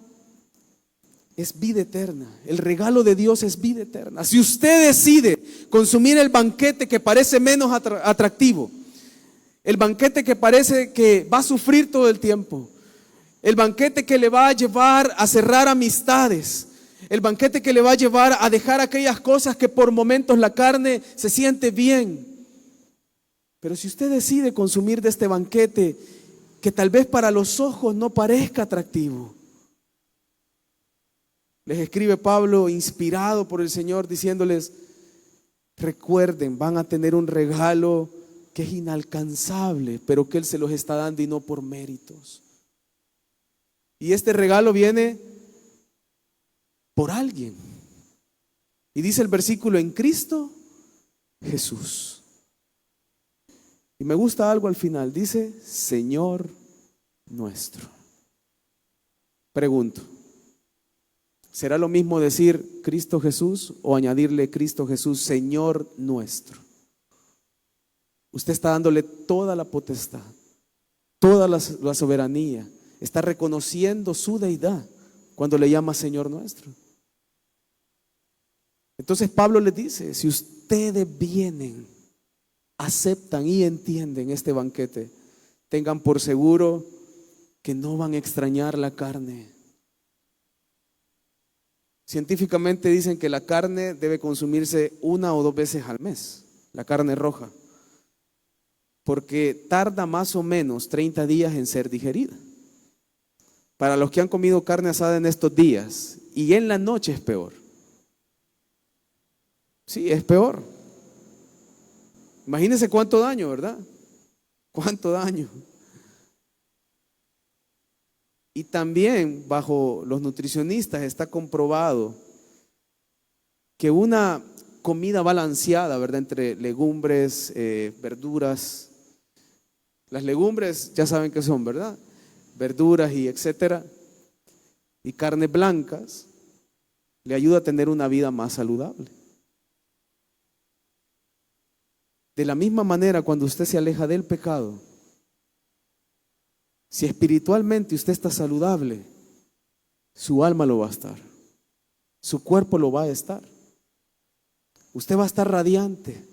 es vida eterna, el regalo de Dios es vida eterna. Si usted decide consumir el banquete que parece menos atractivo, el banquete que parece que va a sufrir todo el tiempo, el banquete que le va a llevar a cerrar amistades, el banquete que le va a llevar a dejar aquellas cosas que por momentos la carne se siente bien. Pero si usted decide consumir de este banquete que tal vez para los ojos no parezca atractivo, les escribe Pablo inspirado por el Señor diciéndoles, recuerden, van a tener un regalo que es inalcanzable, pero que Él se los está dando y no por méritos. Y este regalo viene por alguien. Y dice el versículo, en Cristo Jesús. Y me gusta algo al final, dice, Señor nuestro. Pregunto, ¿será lo mismo decir Cristo Jesús o añadirle Cristo Jesús, Señor nuestro? Usted está dándole toda la potestad, toda la soberanía. Está reconociendo su deidad cuando le llama Señor nuestro. Entonces Pablo les dice, si ustedes vienen, aceptan y entienden este banquete, tengan por seguro que no van a extrañar la carne. Científicamente dicen que la carne debe consumirse 1 o 2 veces al mes, la carne roja, porque tarda más o menos 30 días en ser digerida. Para los que han comido carne asada en estos días, y en la noche es peor. Sí, es peor. Imagínense cuánto daño, ¿verdad? Cuánto daño. Y también bajo los nutricionistas está comprobado que una comida balanceada, ¿verdad? Entre legumbres, verduras. Las legumbres ya saben qué son, ¿verdad? Verduras y etcétera. Y carnes blancas le ayuda a tener una vida más saludable. De la misma manera, cuando usted se aleja del pecado, si espiritualmente usted está saludable, su alma lo va a estar, su cuerpo lo va a estar, usted va a estar radiante.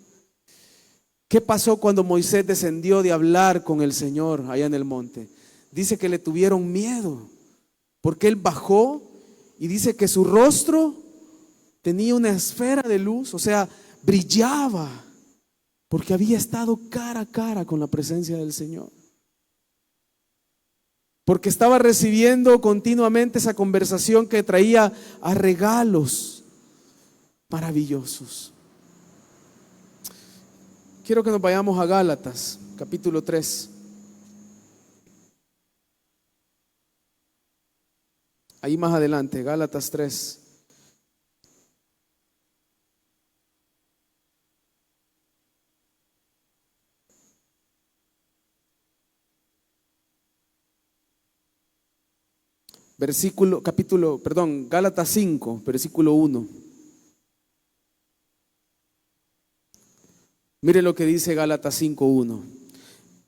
¿Qué pasó cuando Moisés descendió de hablar con el Señor allá en el monte? Dice que le tuvieron miedo, porque él bajó y dice que su rostro tenía una esfera de luz, o sea, brillaba, porque había estado cara a cara con la presencia del Señor. Porque estaba recibiendo continuamente esa conversación que traía a regalos maravillosos. Quiero que nos vayamos a Gálatas, capítulo 3. Ahí más adelante, Gálatas 3. Gálatas 5, versículo 1. Mire lo que dice Gálatas 5:1.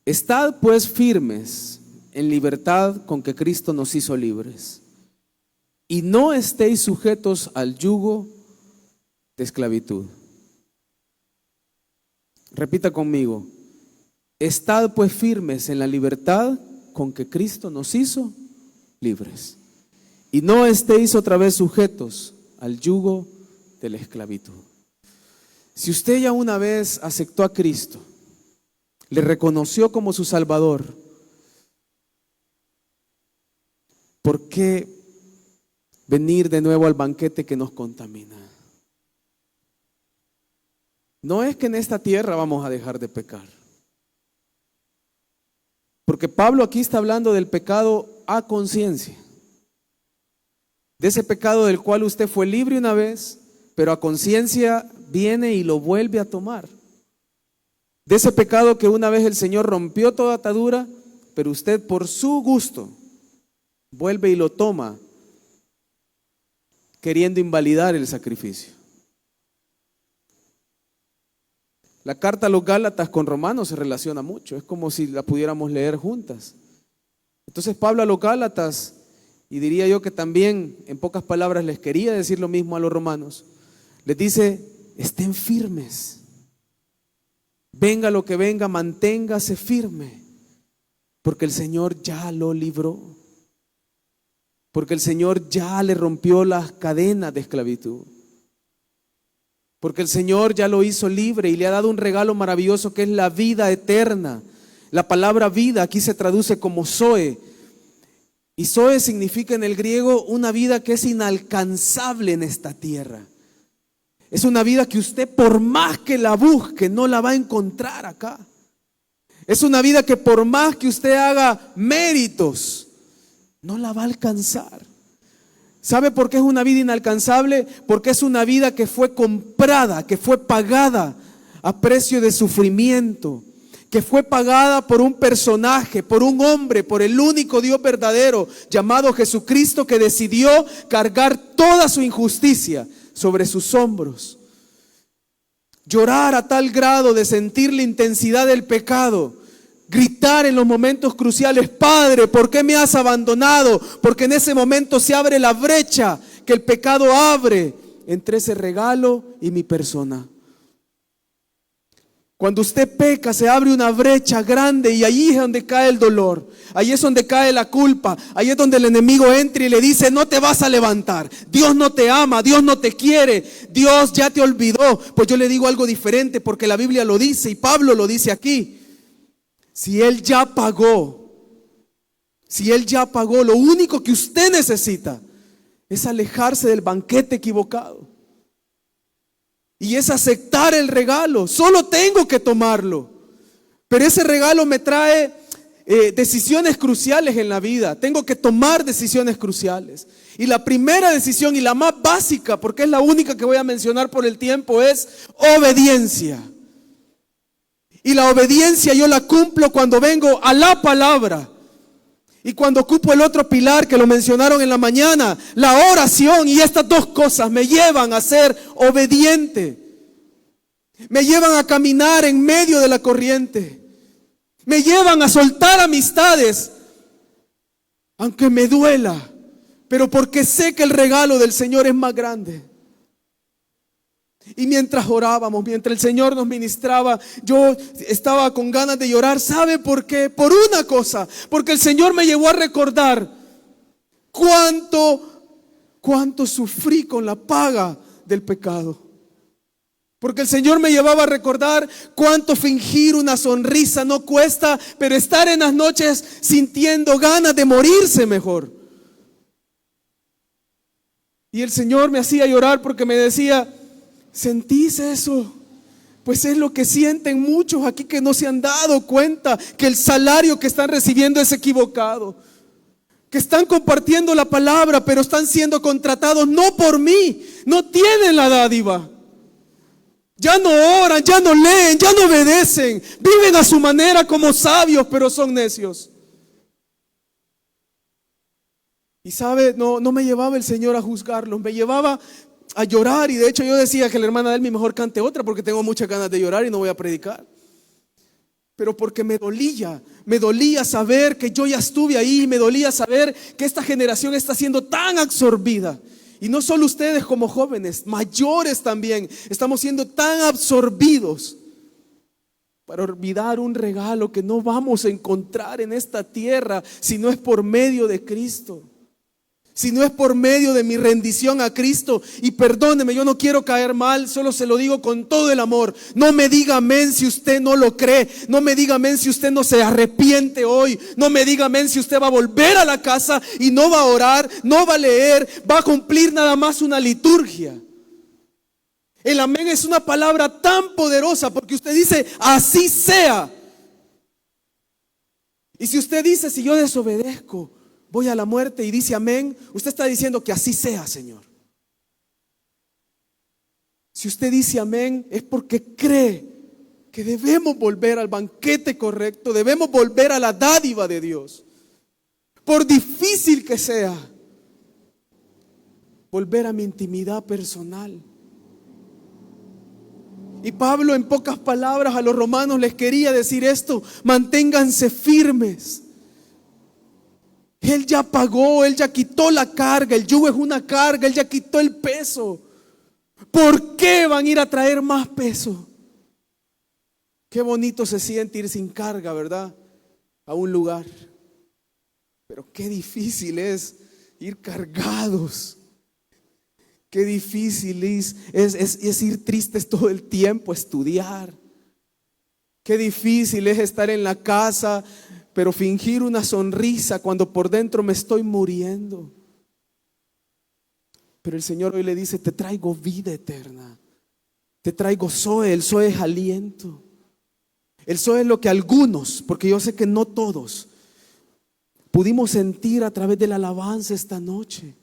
Estad pues firmes en libertad con que Cristo nos hizo libres, y no estéis sujetos al yugo de esclavitud. Repita conmigo. Estad pues firmes en la libertad con que Cristo nos hizo libres, y no estéis otra vez sujetos al yugo de la esclavitud. Si usted ya una vez aceptó a Cristo, le reconoció como su Salvador, ¿por qué venir de nuevo al banquete que nos contamina? No es que en esta tierra vamos a dejar de pecar, porque Pablo aquí está hablando del pecado a conciencia, de ese pecado del cual usted fue libre una vez, pero a conciencia viene y lo vuelve a tomar. De ese pecado que una vez el Señor rompió toda atadura, pero usted por su gusto vuelve y lo toma, queriendo invalidar el sacrificio. La carta a los Gálatas con Romanos se relaciona mucho, es como si la pudiéramos leer juntas. Entonces Pablo a los Gálatas, y diría yo que también en pocas palabras les quería decir lo mismo a los romanos, les dice: estén firmes, venga lo que venga, manténgase firme, porque el Señor ya lo libró, porque el Señor ya le rompió las cadenas de esclavitud, porque el Señor ya lo hizo libre y le ha dado un regalo maravilloso que es la vida eterna. La palabra vida aquí se traduce como Zoe, y Zoe significa en el griego una vida que es inalcanzable en esta tierra. Es una vida que usted, por más que la busque, no la va a encontrar acá. Es una vida que por más que usted haga méritos, no la va a alcanzar. ¿Sabe por qué es una vida inalcanzable? Porque es una vida que fue comprada, que fue pagada a precio de sufrimiento, que fue pagada por un personaje, por un hombre, por el único Dios verdadero llamado Jesucristo, que decidió cargar toda su injusticia sobre sus hombros. Llorar a tal grado de sentir la intensidad del pecado, gritar en los momentos cruciales: Padre, ¿por qué me has abandonado? Porque en ese momento se abre la brecha que el pecado abre entre ese regalo y mi persona. Cuando usted peca, se abre una brecha grande, y ahí es donde cae el dolor, ahí es donde cae la culpa, ahí es donde el enemigo entra y le dice: no te vas a levantar, Dios no te ama, Dios no te quiere, Dios ya te olvidó. Pues yo le digo algo diferente, porque la Biblia lo dice y Pablo lo dice aquí. Si Él ya pagó, lo único que usted necesita es alejarse del banquete equivocado. Y es aceptar el regalo. Solo tengo que tomarlo. Pero ese regalo me trae decisiones cruciales en la vida. Tengo que tomar decisiones cruciales. Y la primera decisión, y la más básica, porque es la única que voy a mencionar por el tiempo, es obediencia. Y la obediencia yo la cumplo cuando vengo a la palabra. Y cuando ocupo el otro pilar que lo mencionaron en la mañana, la oración. Y estas dos cosas me llevan a ser obediente. Me llevan a caminar en medio de la corriente. Me llevan a soltar amistades, aunque me duela, pero porque sé que el regalo del Señor es más grande. Y mientras orábamos, mientras el Señor nos ministraba, yo estaba con ganas de llorar. ¿Sabe por qué? Por una cosa, porque el Señor me llevó a recordar cuánto sufrí con la paga del pecado. Porque el Señor me llevaba a recordar cuánto fingir una sonrisa no cuesta, pero estar en las noches sintiendo ganas de morirse mejor. Y el Señor me hacía llorar porque me decía: ¿sentís eso? Pues es lo que sienten muchos aquí que no se han dado cuenta que el salario que están recibiendo es equivocado. Que están compartiendo la palabra, pero están siendo contratados no por mí. No tienen la dádiva. Ya no oran, ya no leen, ya no obedecen. Viven a su manera como sabios, pero son necios. Y sabe, no me llevaba el Señor a juzgarlos, me llevaba a llorar. Y de hecho yo decía que la hermana de él mejor cante otra, porque tengo muchas ganas de llorar y no voy a predicar. Pero porque me dolía saber que yo ya estuve ahí, me dolía saber que esta generación está siendo tan absorbida. Y no solo ustedes como jóvenes, mayores también, estamos siendo tan absorbidos para olvidar un regalo que no vamos a encontrar en esta tierra si no es por medio de Cristo. Si no es por medio de mi rendición a Cristo. Y perdóneme, yo no quiero caer mal, solo se lo digo con todo el amor. No me diga amén si usted no lo cree. No me diga amén si usted no se arrepiente hoy. No me diga amén si usted va a volver a la casa y no va a orar, no va a leer, va a cumplir nada más una liturgia. El amén es una palabra tan poderosa porque usted dice: así sea. Y si usted dice: si yo desobedezco, voy a la muerte, y dice amén, usted está diciendo que así sea, Señor. Si usted dice amén, es porque cree que debemos volver al banquete correcto, debemos volver a la dádiva de Dios. Por difícil que sea, volver a mi intimidad personal. Y Pablo, en pocas palabras, a los romanos les quería decir esto: manténganse firmes. Él ya pagó, Él ya quitó la carga, el yugo es una carga, Él ya quitó el peso. ¿Por qué van a ir a traer más peso? Qué bonito se siente ir sin carga, ¿verdad? A un lugar. Pero qué difícil es ir cargados. Qué difícil es ir tristes todo el tiempo, estudiar. Qué difícil es estar en la casa, pero fingir una sonrisa cuando por dentro me estoy muriendo. Pero el Señor hoy le dice: te traigo vida eterna. Te traigo Zoe. El Zoe es aliento. El Zoe es lo que algunos, porque yo sé que no todos, pudimos sentir a través de la alabanza esta noche.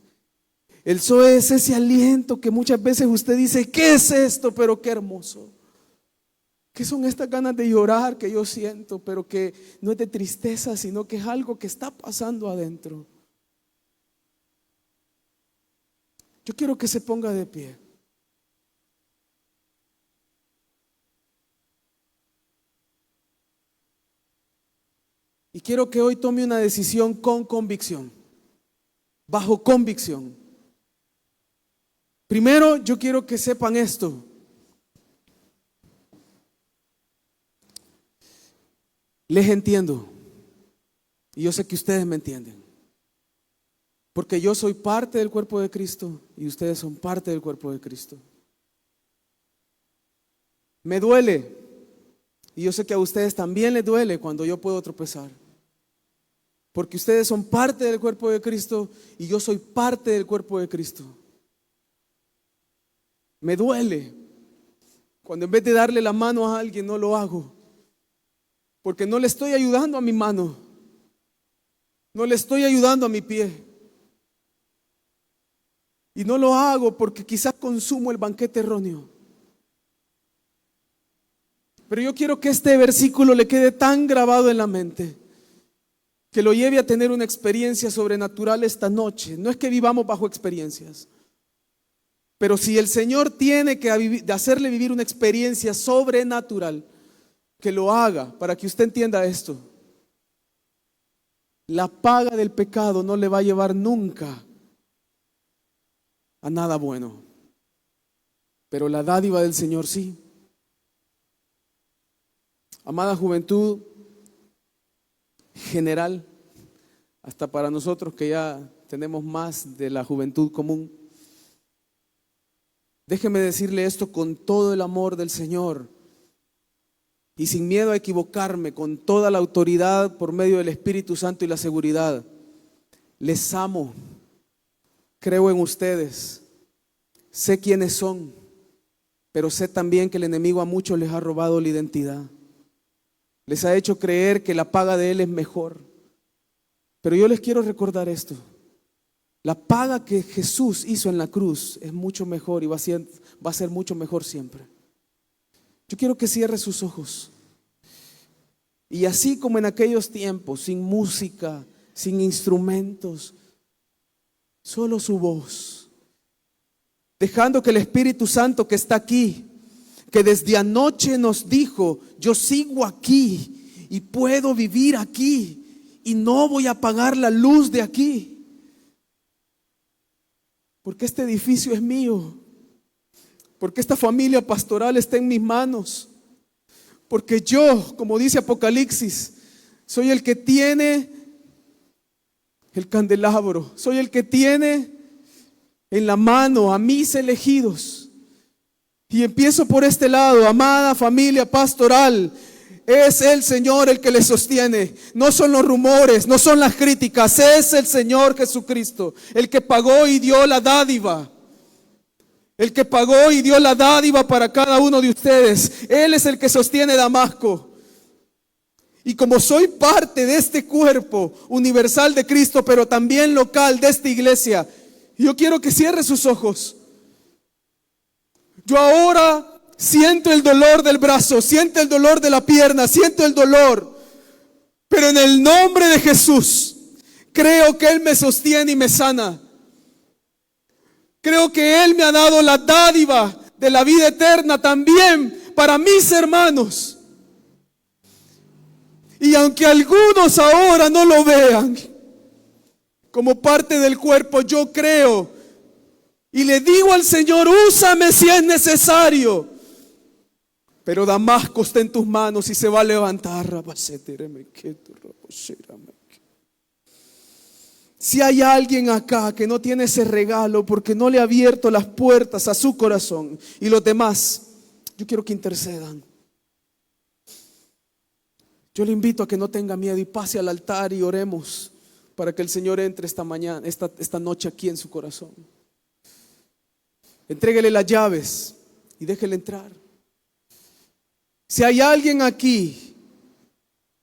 El Zoe es ese aliento que muchas veces usted dice: ¿qué es esto? Pero qué hermoso. ¿Qué son estas ganas de llorar que yo siento? Pero que no es de tristeza, sino que es algo que está pasando adentro. Yo quiero que se ponga de pie. Y quiero que hoy tome una decisión con convicción, bajo convicción. Primero, yo quiero que sepan esto. Les entiendo. Y yo sé que ustedes me entienden. Porque yo soy parte del cuerpo de Cristo y ustedes son parte del cuerpo de Cristo. Me duele. Y yo sé que a ustedes también les duele cuando yo puedo tropezar. Porque ustedes son parte del cuerpo de Cristo y yo soy parte del cuerpo de Cristo. Me duele cuando en vez de darle la mano a alguien no lo hago. Porque no le estoy ayudando a mi mano. No le estoy ayudando a mi pie. Y no lo hago porque quizás consumo el banquete erróneo. Pero yo quiero que este versículo le quede tan grabado en la mente que lo lleve a tener una experiencia sobrenatural esta noche. No es que vivamos bajo experiencias, pero si el Señor tiene que hacerle vivir una experiencia sobrenatural, que lo haga, para que usted entienda esto. La paga del pecado no le va a llevar nunca a nada bueno, pero la dádiva del Señor sí. Amada juventud general, hasta para nosotros que ya tenemos más de la juventud común, déjeme decirle esto con todo el amor del Señor y sin miedo a equivocarme, con toda la autoridad por medio del Espíritu Santo y la seguridad. Les amo, creo en ustedes, sé quiénes son, pero sé también que el enemigo a muchos les ha robado la identidad. Les ha hecho creer que la paga de Él es mejor. Pero yo les quiero recordar esto: la paga que Jesús hizo en la cruz es mucho mejor y va a ser mucho mejor siempre. Yo quiero que cierre sus ojos y así como en aquellos tiempos, sin música, sin instrumentos, solo su voz, dejando que el Espíritu Santo que está aquí, que desde anoche nos dijo: yo sigo aquí y puedo vivir aquí y no voy a apagar la luz de aquí, porque este edificio es mío, porque esta familia pastoral está en mis manos, porque yo, como dice Apocalipsis, soy el que tiene el candelabro, soy el que tiene en la mano a mis elegidos. Y empiezo por este lado. Amada familia pastoral, es el Señor el que les sostiene. No son los rumores, no son las críticas. Es el Señor Jesucristo, el que pagó y dio la dádiva. El que pagó y dio la dádiva para cada uno de ustedes. Él es el que sostiene Damasco. Y como soy parte de este cuerpo universal de Cristo, pero también local de esta iglesia, yo quiero que cierre sus ojos. Yo ahora siento el dolor del brazo, siento el dolor de la pierna, siento el dolor. Pero en el nombre de Jesús, creo que Él me sostiene y me sana. Creo que Él me ha dado la dádiva de la vida eterna también para mis hermanos. Y aunque algunos ahora no lo vean como parte del cuerpo, yo creo y le digo al Señor, úsame si es necesario. Pero Damasco está en tus manos y se va a levantar. Si hay alguien acá que no tiene ese regalo porque no le ha abierto las puertas a su corazón y los demás, yo quiero que intercedan. Yo le invito a que no tenga miedo y pase al altar y oremos para que el Señor entre esta noche aquí en su corazón. Entréguele las llaves y déjele entrar. Si hay alguien aquí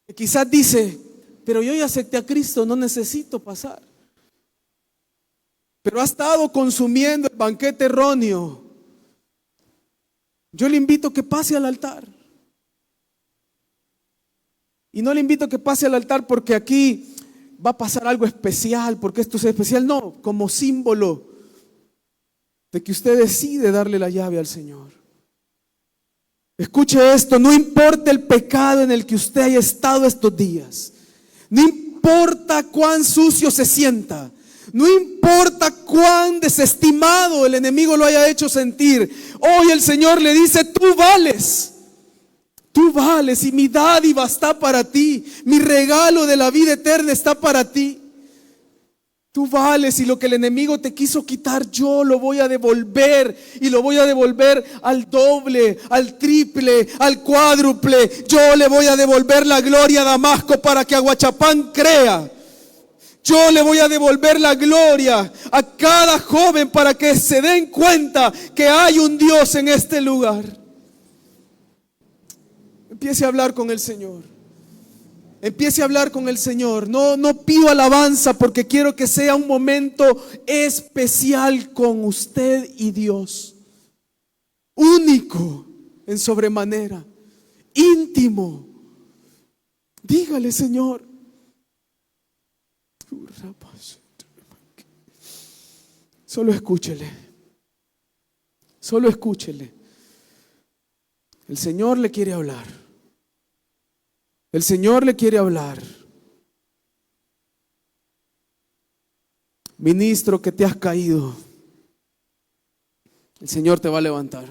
que quizás dice, pero yo ya acepté a Cristo, no necesito pasar. Pero ha estado consumiendo el banquete erróneo. Yo le invito a que pase al altar. Y no le invito a que pase al altar porque aquí va a pasar algo especial, porque esto es especial. No, como símbolo de que usted decide darle la llave al Señor. Escuche esto, no importa el pecado en el que usted haya estado estos días. No importa cuán sucio se sienta. No importa cuán desestimado el enemigo lo haya hecho sentir. Hoy el Señor le dice, tú vales. Tú vales y mi dádiva está para ti. Mi regalo de la vida eterna está para ti. Tú vales y lo que el enemigo te quiso quitar, yo lo voy a devolver. Y lo voy a devolver al doble, al triple, al cuádruple. Yo le voy a devolver la gloria a Damasco para que Aguachapán crea. Yo le voy a devolver la gloria a cada joven para que se den cuenta que hay un Dios en este lugar. Empiece a hablar con el Señor. Empiece a hablar con el Señor. No pido alabanza porque quiero que sea un momento especial con usted y Dios. Único en sobremanera. Íntimo. Dígale, Señor. Solo escúchele. Solo escúchele. El Señor le quiere hablar. El Señor le quiere hablar. Ministro que te has caído, el Señor te va a levantar.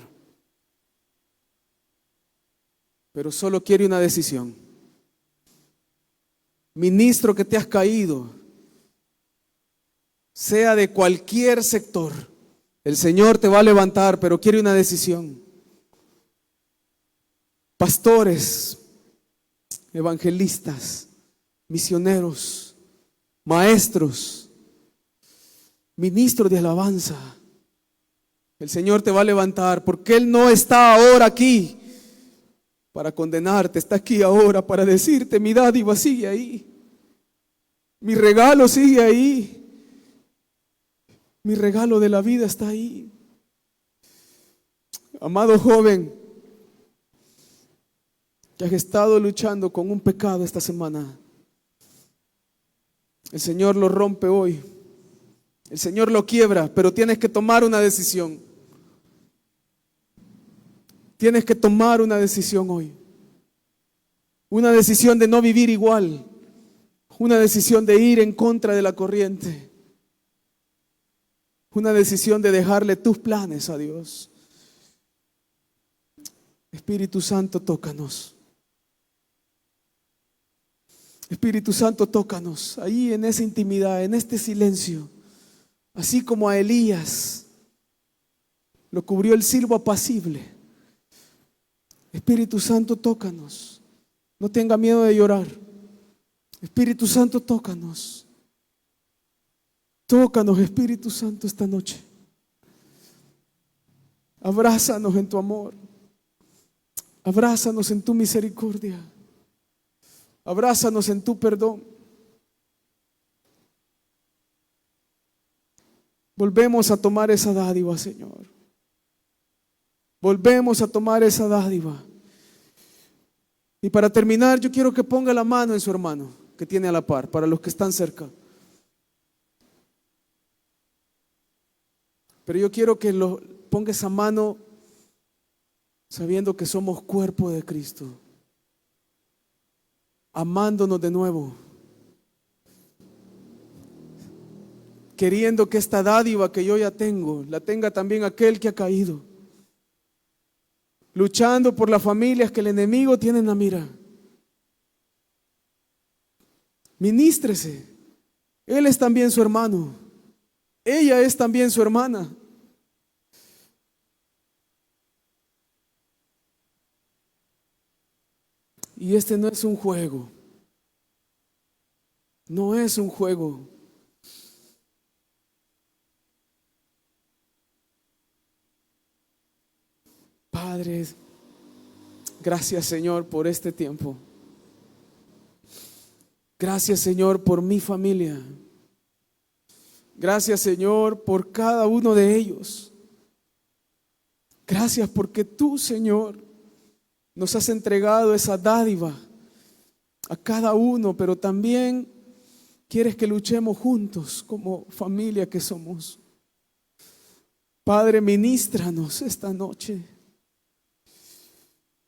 Pero solo quiere una decisión. Ministro que te has caído, sea de cualquier sector, el Señor te va a levantar, pero quiere una decisión. Pastores, evangelistas, misioneros, maestros, ministros de alabanza, el Señor te va a levantar porque Él no está ahora aquí para condenarte, está aquí ahora para decirte, mi dádiva sigue ahí, mi regalo sigue ahí, mi regalo de la vida está ahí. Amado joven, que has estado luchando con un pecado esta semana, el Señor lo rompe hoy. El Señor lo quiebra, pero tienes que tomar una decisión. Tienes que tomar una decisión hoy. Una decisión de no vivir igual. Una decisión de ir en contra de la corriente. Una decisión de dejarle tus planes a Dios. Espíritu Santo, tócanos. Espíritu Santo, tócanos ahí en esa intimidad, en este silencio. Así como a Elías lo cubrió el silbo apacible. Espíritu Santo, tócanos. No tenga miedo de llorar. Espíritu Santo, tócanos. Tócanos, Espíritu Santo, esta noche. Abrázanos en tu amor. Abrázanos en tu misericordia. Abrázanos en tu perdón. Volvemos a tomar esa dádiva, Señor. Volvemos a tomar esa dádiva. Y para terminar, yo quiero que ponga la mano en su hermano que tiene a la par, para los que están cerca. Pero yo quiero que ponga esa mano sabiendo que somos cuerpo de Cristo, amándonos de nuevo, queriendo que esta dádiva que yo ya tengo, la tenga también aquel que ha caído, luchando por las familias que el enemigo tiene en la mira. Ministrese. Él es también su hermano. Ella es también su hermana. Y este no es un juego. No es un juego. Padre, gracias Señor por este tiempo. Gracias Señor por mi familia. Gracias Señor por cada uno de ellos. Gracias porque tú Señor nos has entregado esa dádiva a cada uno, pero también quieres que luchemos juntos como familia que somos. Padre, ministranos esta noche.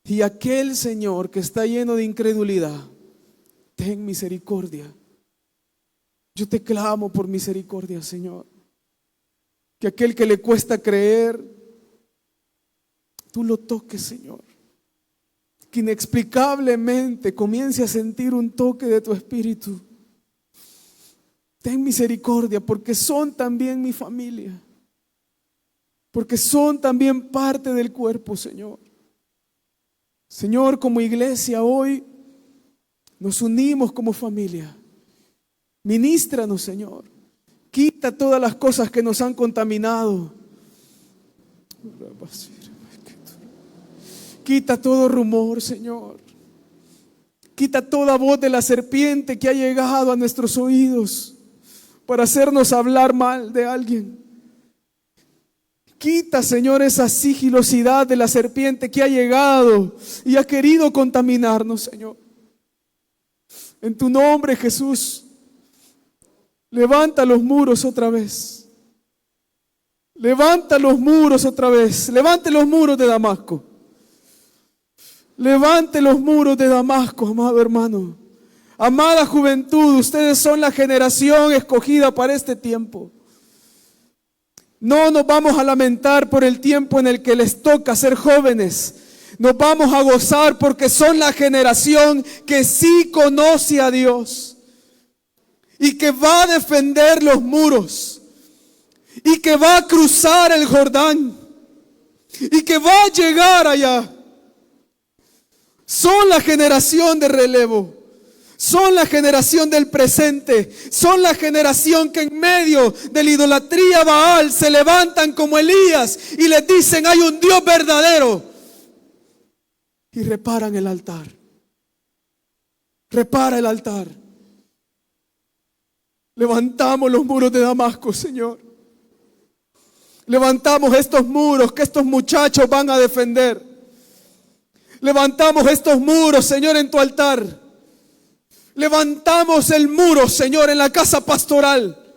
Y aquel Señor que está lleno de incredulidad, ten misericordia. Yo te clamo por misericordia, Señor. Que aquel que le cuesta creer, tú lo toques, Señor. Que inexplicablemente comience a sentir un toque de tu espíritu. Ten misericordia porque son también mi familia. Porque son también parte del cuerpo, Señor. Señor, como iglesia hoy nos unimos como familia. Ministranos, Señor. Quita todas las cosas que nos han contaminado. Quita todo rumor, Señor. Quita toda voz de la serpiente que ha llegado a nuestros oídos para hacernos hablar mal de alguien. Quita, Señor, esa sigilosidad de la serpiente que ha llegado y ha querido contaminarnos, Señor. En tu nombre, Jesús, levanta los muros otra vez. Levanta los muros otra vez. Levante los muros de Damasco. Levante los muros de Damasco, amado hermano. Amada juventud, ustedes son la generación escogida para este tiempo. No nos vamos a lamentar por el tiempo en el que les toca ser jóvenes. Nos vamos a gozar porque son la generación que sí conoce a Dios y que va a defender los muros y que va a cruzar el Jordán y que va a llegar allá. Son la generación de relevo. Son la generación del presente. Son la generación que en medio de la idolatría Baal se levantan como Elías y les dicen: hay un Dios verdadero. Y reparan el altar. Repara el altar. Levantamos los muros de Damasco, Señor. Levantamos estos muros que estos muchachos van a defender. Levantamos estos muros, Señor, en tu altar. Levantamos el muro, Señor, en la casa pastoral,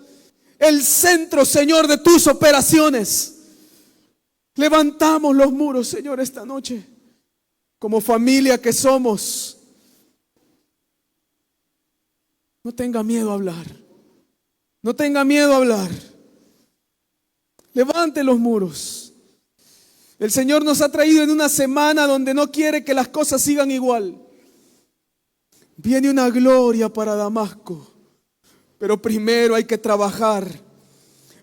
el centro, Señor, de tus operaciones. Levantamos los muros, Señor, esta noche, como familia que somos. No tenga miedo a hablar. No tenga miedo a hablar. Levante los muros. El Señor nos ha traído en una semana donde no quiere que las cosas sigan igual. Viene una gloria para Damasco, pero primero hay que trabajar,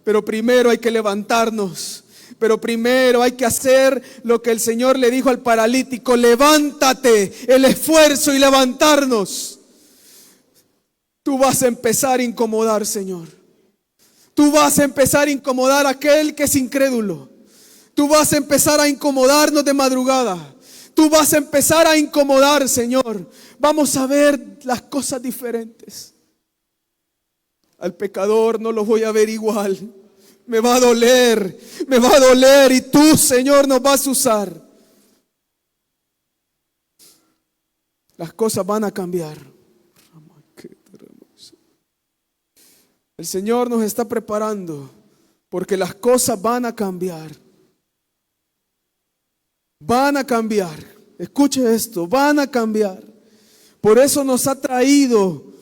pero primero hay que levantarnos, pero primero hay que hacer lo que el Señor le dijo al paralítico: levántate, el esfuerzo y levantarnos. Tú vas a empezar a incomodar, Señor. Tú vas a empezar a incomodar a aquel que es incrédulo. Tú vas a empezar a incomodarnos de madrugada. Tú vas a empezar a incomodar, Señor. Vamos a ver las cosas diferentes. Al pecador no lo voy a ver igual. Me va a doler y tú, Señor, nos vas a usar. Las cosas van a cambiar. El Señor nos está preparando porque las cosas van a cambiar. Van a cambiar. Escuche esto, van a cambiar. Por eso nos ha traído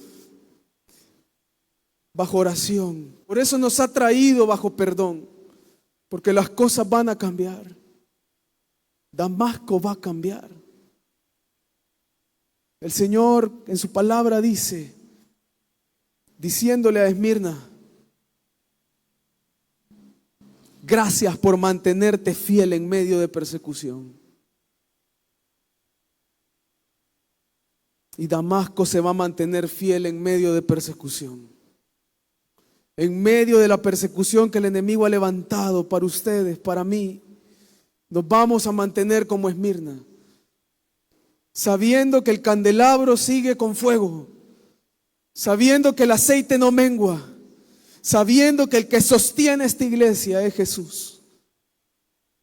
bajo oración. Por eso nos ha traído bajo perdón. Porque las cosas van a cambiar. Damasco va a cambiar. El Señor en su palabra dice, diciéndole a Esmirna, gracias por mantenerte fiel en medio de persecución. Y Damasco se va a mantener fiel en medio de persecución. En medio de la persecución que el enemigo ha levantado para ustedes, para mí, nos vamos a mantener como Esmirna, sabiendo que el candelabro sigue con fuego, sabiendo que el aceite no mengua, sabiendo que el que sostiene esta iglesia es Jesús.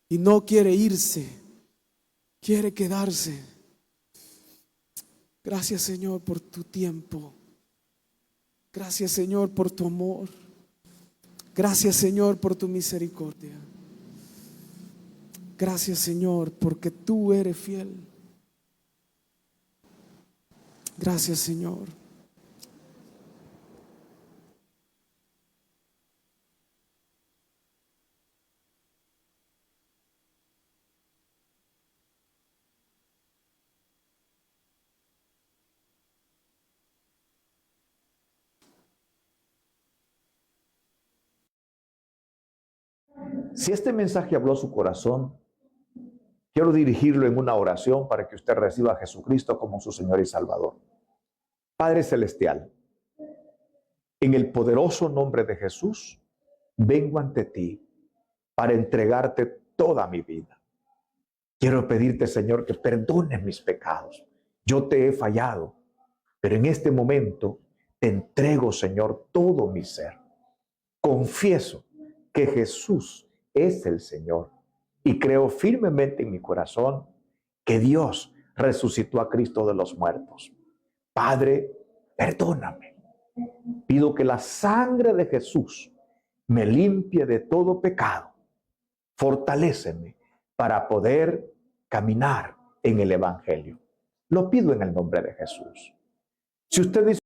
Y no quiere irse, quiere quedarse. Gracias, Señor, por tu tiempo. Gracias, Señor, por tu amor. Gracias, Señor, por tu misericordia. Gracias, Señor, porque tú eres fiel. Gracias, Señor. Si este mensaje habló a su corazón, quiero dirigirlo en una oración para que usted reciba a Jesucristo como su Señor y Salvador. Padre Celestial, en el poderoso nombre de Jesús, vengo ante ti para entregarte toda mi vida. Quiero pedirte, Señor, que perdones mis pecados. Yo te he fallado, pero en este momento te entrego, Señor, todo mi ser. Confieso que Jesús es el Señor y creo firmemente en mi corazón que Dios resucitó a Cristo de los muertos. Padre, perdóname. Pido que la sangre de Jesús me limpie de todo pecado. Fortaléceme para poder caminar en el Evangelio. Lo pido en el nombre de Jesús. Si usted dice